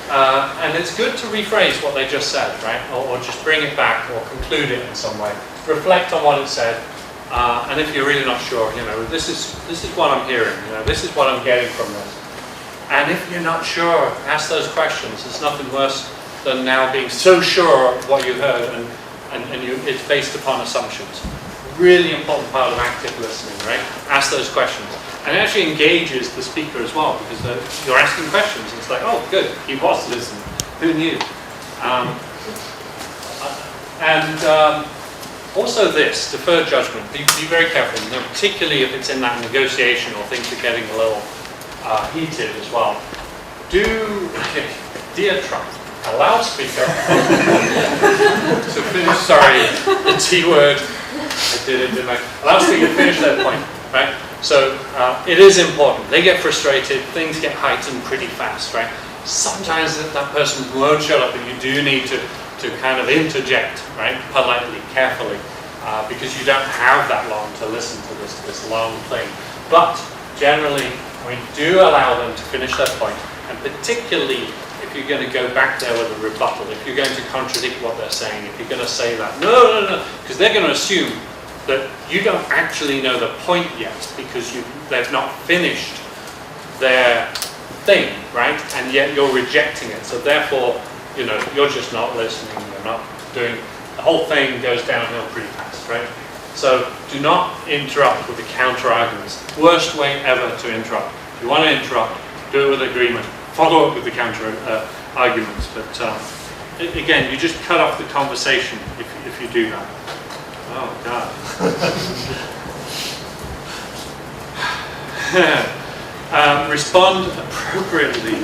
And it's good to rephrase what they just said, right? Or just bring it back or conclude it in some way. Reflect on what it said. And if you're really not sure, this is what I'm hearing. This is what I'm getting from this. And if you're not sure, ask those questions. There's nothing worse than now being so sure of what you heard and it's based upon assumptions. Really important part of active listening, right? Ask those questions. And it actually engages the speaker as well, because you're asking questions. It's like, oh, good, he was listening. Who knew? Also this, deferred judgment. Be very careful, particularly if it's in that negotiation or things are getting a little heated as well. Dear Trump, allow speaker to finish, sorry, the T word. I did it, didn't I? Allow speaker to finish their point, right? So it is important. They get frustrated, things get heightened pretty fast, right? Sometimes that person won't shut up, and you do need to kind of interject, right? Politely, carefully, because you don't have that long to listen to this long thing. But generally, we do allow them to finish their point, and particularly if you're going to go back there with a rebuttal, if you're going to contradict what they're saying, if you're going to say that, no, because they're going to assume that you don't actually know the point yet, because they've not finished their thing, right? And yet you're rejecting it. So therefore, you're just not listening. You're not doing the whole thing goes downhill pretty fast, right? So do not interrupt with the counter arguments. Worst way ever to interrupt. If you want to interrupt, do it with agreement. Follow up with the counter arguments. But again, you just cut off the conversation if you do that. Oh God. Respond appropriately.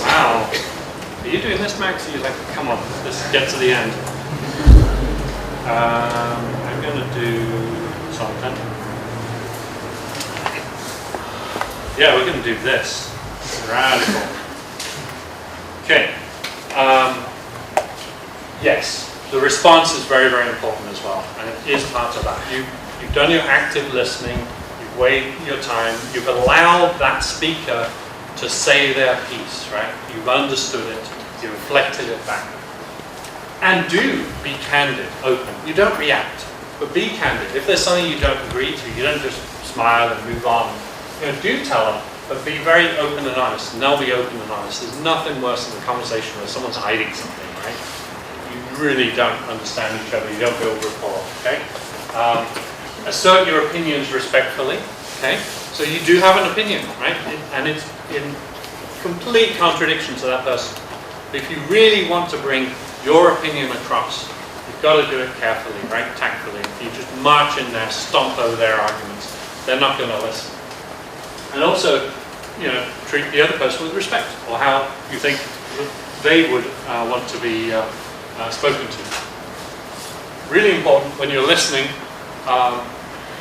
Wow. Are you doing this, Max? You're like, come on, let's get to the end. I'm going to do something. Yeah, we're going to do this. Radical. Okay. Yes, the response is very, very important as well, and it is part of that. You've done your active listening, you've weighed your time, you've allowed that speaker to say their piece, right? You've understood it, you reflected it back. And do be candid, open. You don't react, but be candid. If there's something you don't agree to, you don't just smile and move on. Do tell them, but be very open and honest, and they'll be open and honest. There's nothing worse than a conversation where someone's hiding something, right? You really don't understand each other, you don't build rapport, okay? Assert your opinions respectfully, okay? So you do have an opinion, right? And it's in complete contradiction to that person. If you really want to bring your opinion across, you've got to do it carefully, right? Tactfully. If you just march in there, stomp over their arguments, they're not going to listen. And also, treat the other person with respect, or how you think they would want to be spoken to. Really important when you're listening,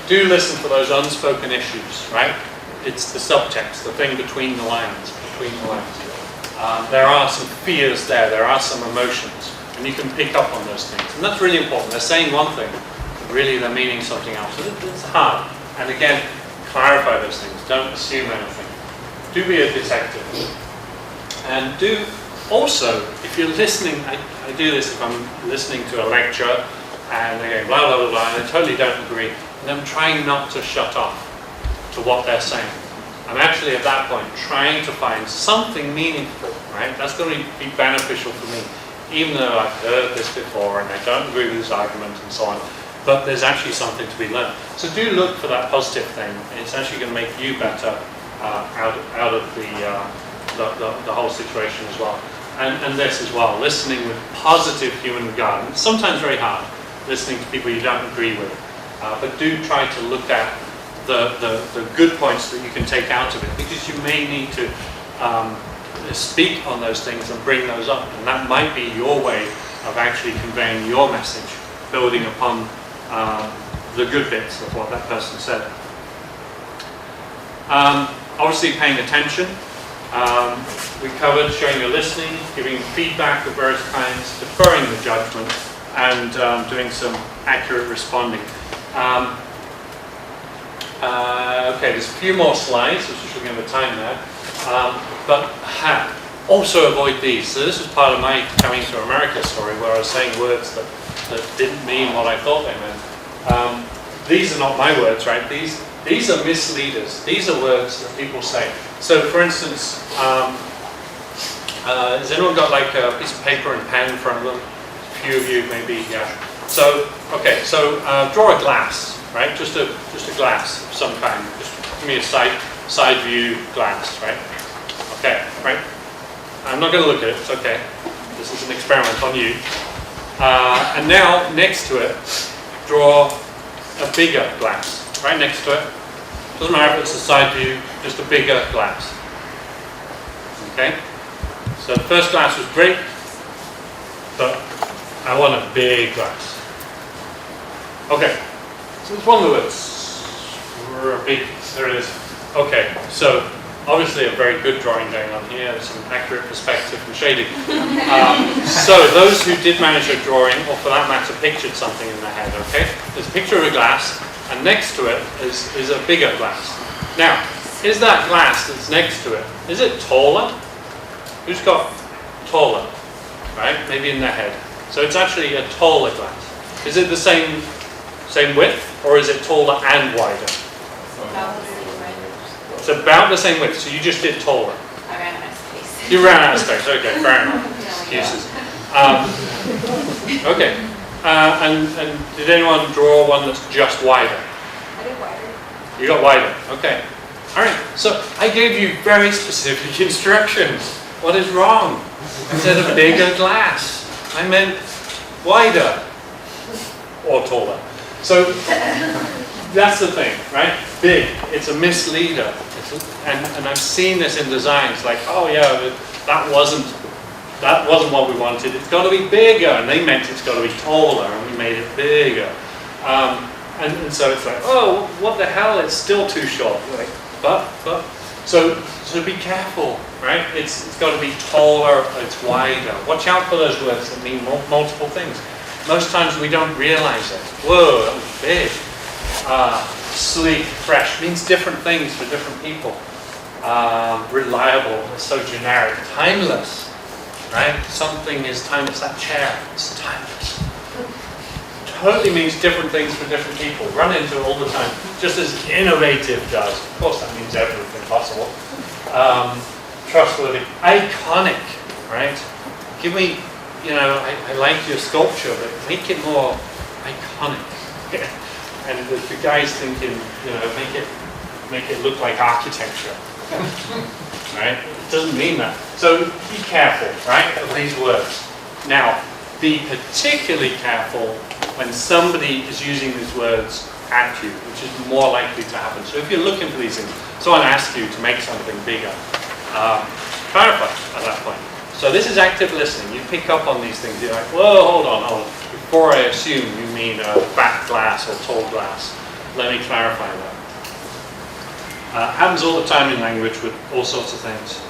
do listen for those unspoken issues, right? It's the subtext, the thing between the lines, there are some fears there are some emotions, and you can pick up on those things. And that's really important. They're saying one thing, but really they're meaning something else. It's hard. And again, clarify those things. Don't assume anything. Do be a detective. And do also, if you're listening, I do this if I'm listening to a lecture, and they're going blah, blah, blah, blah, and I totally don't agree, and I'm trying not to shut off to what they're saying. I'm actually at that point trying to find something meaningful, right? That's going to be beneficial for me, even though I've heard this before and I don't agree with this argument and so on. But there's actually something to be learned. So do look for that positive thing. It's actually going to make you better out of the whole situation as well. And this as well, listening with positive human regard. It's sometimes very hard, listening to people you don't agree with. But do try to look at the good points that you can take out of it, because you may need to speak on those things and bring those up, and that might be your way of actually conveying your message, building upon the good bits of what that person said. Obviously paying attention. We covered showing your listening, giving feedback of various kinds, deferring the judgment, and doing some accurate responding. Okay, there's a few more slides, which is looking at the time there. But also avoid these. So this was part of my coming to America story, where I was saying words that didn't mean what I thought they meant. These are not my words, right? These are misleaders. These are words that people say. So, for instance, has anyone got like a piece of paper and pen in front of them? A few of you, maybe, yeah. So, okay, so draw a glass, right? Just a glass of some kind. Just give me a side view glass, right? Okay, right? I'm not going to look at it. It's okay. This is an experiment on you. And now, next to it, draw a bigger glass, right next to it. Doesn't matter if it's a side view, just a bigger glass. Okay? So the first glass was great, but I want a big glass. Okay, so it's one of the words. Big, there it is. Okay, so obviously a very good drawing going on here. There's some accurate perspective and shading. So those who did manage a drawing, or for that matter, pictured something in their head, okay? There's a picture of a glass, and next to it is a bigger glass. Now, is that glass that's next to it, is it taller? Who's got taller? Right? Maybe in their head. So it's actually a taller glass. Is it the same width, or is it taller and wider? It's about the same width, so you just did taller. I ran out of space. You ran out of space, okay, fair enough. Excuses. Okay. And did anyone draw one that's just wider? I did wider. You got wider. Okay. All right. So I gave you very specific instructions. What is wrong? Instead of bigger glass, I meant wider or taller. So that's the thing, right? Big. It's a misleader. And I've seen this in designs, like, oh yeah, but that wasn't what we wanted. It's got to be bigger, and they meant it's got to be taller, and we made it bigger. And so it's like, oh, what the hell? It's still too short. Like, but. So be careful, right? It's got to be taller. It's wider. Watch out for those words that mean multiple things. Most times we don't realize it. Whoa, that was big. Sleek, fresh means different things for different people. Reliable is so generic. Timeless, right? Something is timeless. That chair is timeless. Totally means different things for different people. Run into it all the time. Just as innovative does. Of course, that means everything possible. Trustworthy. Iconic, right? Give me, I like your sculpture, but make it more iconic. And the guy's thinking, make it look like architecture. Right? It doesn't mean that. So be careful, right, of these words. Now, be particularly careful when somebody is using these words at you, which is more likely to happen. So if you're looking for these things, someone asks you to make something bigger, clarify at that point. So this is active listening. You pick up on these things. You're like, whoa, hold on. Before I assume you mean fat glass or tall glass, let me clarify that. Happens all the time in language with all sorts of things.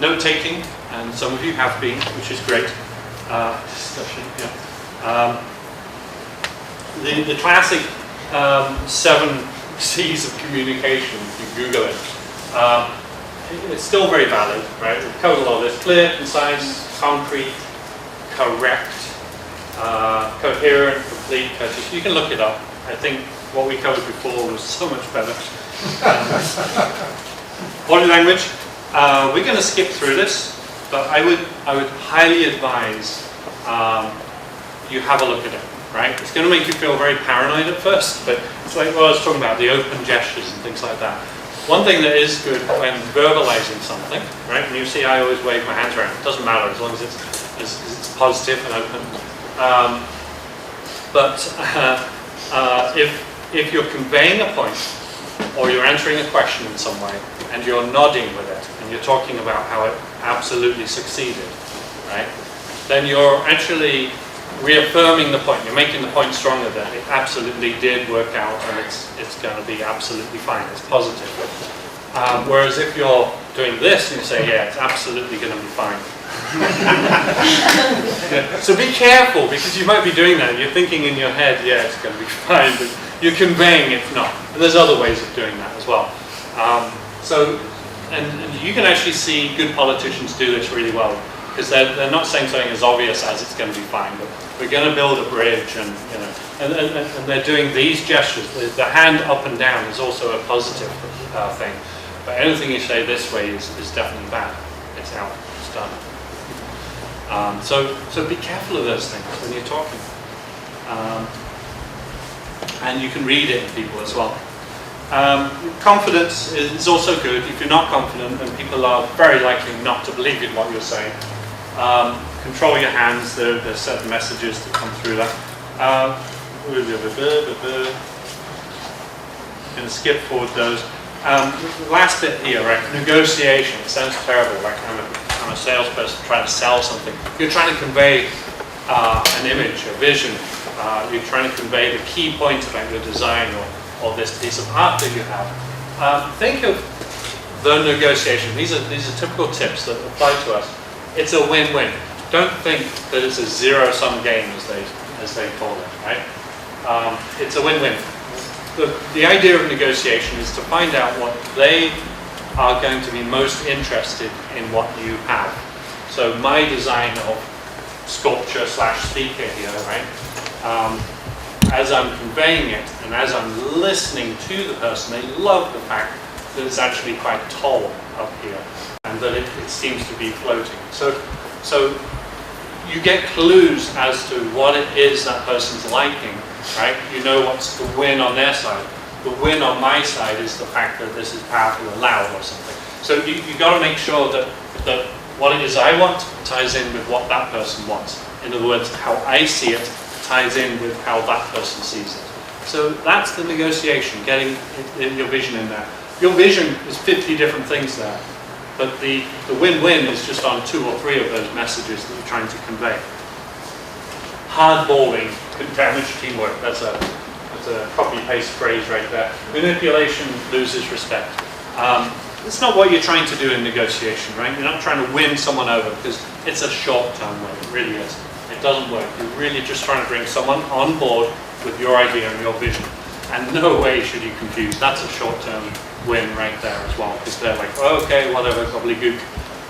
Note-taking, and some of you have been, which is great. Discussion, yeah. The classic 7 C's of communication, if you Google it, it's still very valid, right? We've covered a lot of this. Clear, concise, concrete, correct, coherent, complete, courteous. You can look it up. I think what we covered before was so much better. Body language. We're going to skip through this, but I would highly advise you have a look at it. Right? It's going to make you feel very paranoid at first, but it's like what I was talking about, the open gestures and things like that. One thing that is good when verbalizing something, right? And you see I always wave my hands around. It doesn't matter as long as it's positive and open. If you're conveying a point or you're answering a question in some way and you're nodding with it and you're talking about how it absolutely succeeded, right? Then you're actually reaffirming the point. You're making the point stronger that it absolutely did work out and it's going to be absolutely fine. It's positive. Whereas if you're doing this and you say, yeah, it's absolutely going to be fine. Yeah. So be careful, because you might be doing that. You're thinking in your head, yeah, it's going to be fine, but you're conveying it's not. And there's other ways of doing that as well. And you can actually see good politicians do this really well, because they're not saying something as obvious as it's going to be fine, but we're going to build a bridge, and and they're doing these gestures. The hand up and down is also a positive thing, but anything you say this way is definitely bad. It's out. It's done. So be careful of those things when you're talking, and you can read it in people as well. Confidence is also good. If you're not confident, then people are very likely not to believe in what you're saying. Control your hands. There's certain messages that come through that. Going to skip forward those. Last bit here, right? Negotiation. It sounds terrible. Like I'm a salesperson trying to sell something. You're trying to convey an image, a vision. You're trying to convey the key points about your design or this piece of art that you have. Think of the negotiation. These are typical tips that apply to us. It's a win-win. Don't think that it's a zero-sum game, as they call it, right? It's a win-win. The idea of negotiation is to find out what they are going to be most interested in what you have. So my design of sculpture / speaker here, right? As I'm conveying it and as I'm listening to the person, they love the fact that it's actually quite tall up here. And and that it seems to be floating. So you get clues as to what it is that person's liking, right? You know what's the win on their side. The win on my side is the fact that this is powerful and loud or something. So you got to make sure that what it is I want ties in with what that person wants. In other words, how I see it ties in with how that person sees it. So that's the negotiation, getting your vision in there. Your vision is 50 different things there, but the win-win is just on 2 or 3 of those messages that you're trying to convey. Hardballing can damage teamwork. That's a copy-paste phrase right there. Manipulation loses respect. It's not what you're trying to do in negotiation, right? You're not trying to win someone over because it's a short-term win. It really is. It doesn't work. You're really just trying to bring someone on board with your idea and your vision. And no way should you confuse. That's a short-term win right there as well, because they're like, oh, okay, whatever, gobbledygook.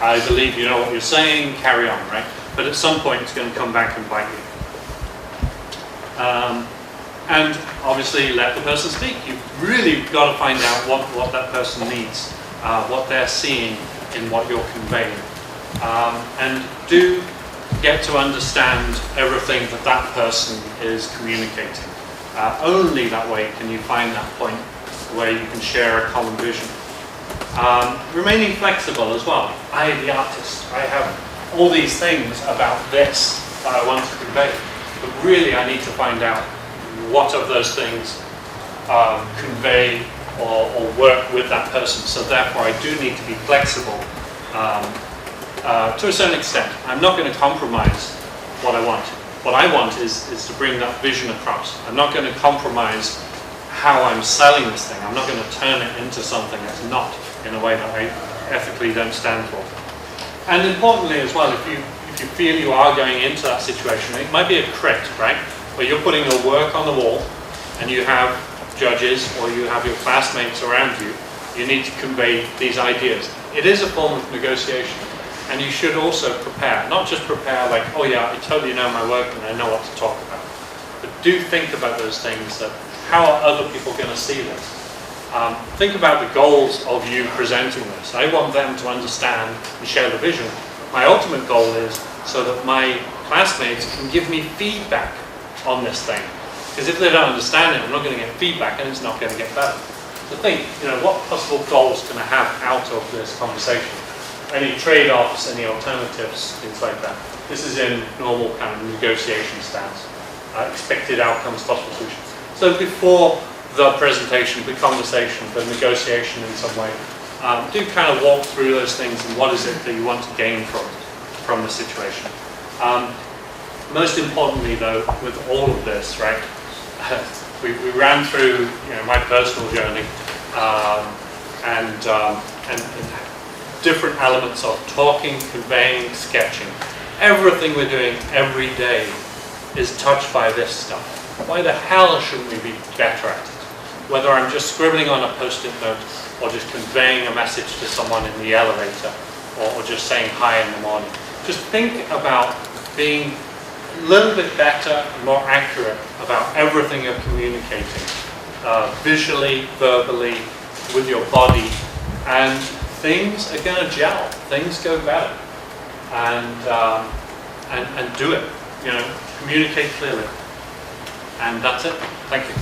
I believe you know what you're saying, carry on, right? But at some point it's going to come back and bite you. And obviously let the person speak. You've really got to find out what that person needs, what they're seeing in what you're conveying. And do get to understand everything that that person is communicating. Only that way can you find that point where you can share a common vision. Remaining flexible as well. I, the artist, I have all these things about this that I want to convey, but really I need to find out what of those things convey or work with that person. So therefore I do need to be flexible to a certain extent. I'm not going to compromise what I want. What I want is to bring that vision across. I'm not going to compromise how I'm selling this thing. I'm not going to turn it into something that's not in a way that I ethically don't stand for. And importantly as well, if you feel you are going into that situation, it might be a crit, right? Where you're putting your work on the wall and you have judges or you have your classmates around you, you need to convey these ideas. It is a form of negotiation. And you should also prepare, not just prepare like, oh yeah, I totally know my work and I know what to talk about. But do think about those things, that how are other people going to see this? Think about the goals of you presenting this. I want them to understand and share the vision. My ultimate goal is so that my classmates can give me feedback on this thing. Because if they don't understand it, I'm not going to get feedback and it's not going to get better. So think, what possible goals can I have out of this conversation? Any trade-offs, any alternatives, things like that. This is in normal kind of negotiation stance. Expected outcomes, possible solutions. So before the presentation, the conversation, the negotiation in some way, do kind of walk through those things and what is it that you want to gain from the situation. Most importantly though, with all of this, right, we ran through my personal journey and different elements of talking, conveying, sketching. Everything we're doing every day is touched by this stuff. Why the hell shouldn't we be better at it? Whether I'm just scribbling on a post-it note or just conveying a message to someone in the elevator or just saying hi in the morning. Just think about being a little bit better and more accurate about everything you're communicating. Visually, verbally, with your body, and things are going to gel. Things go better, and do it. Communicate clearly, and that's it. Thank you.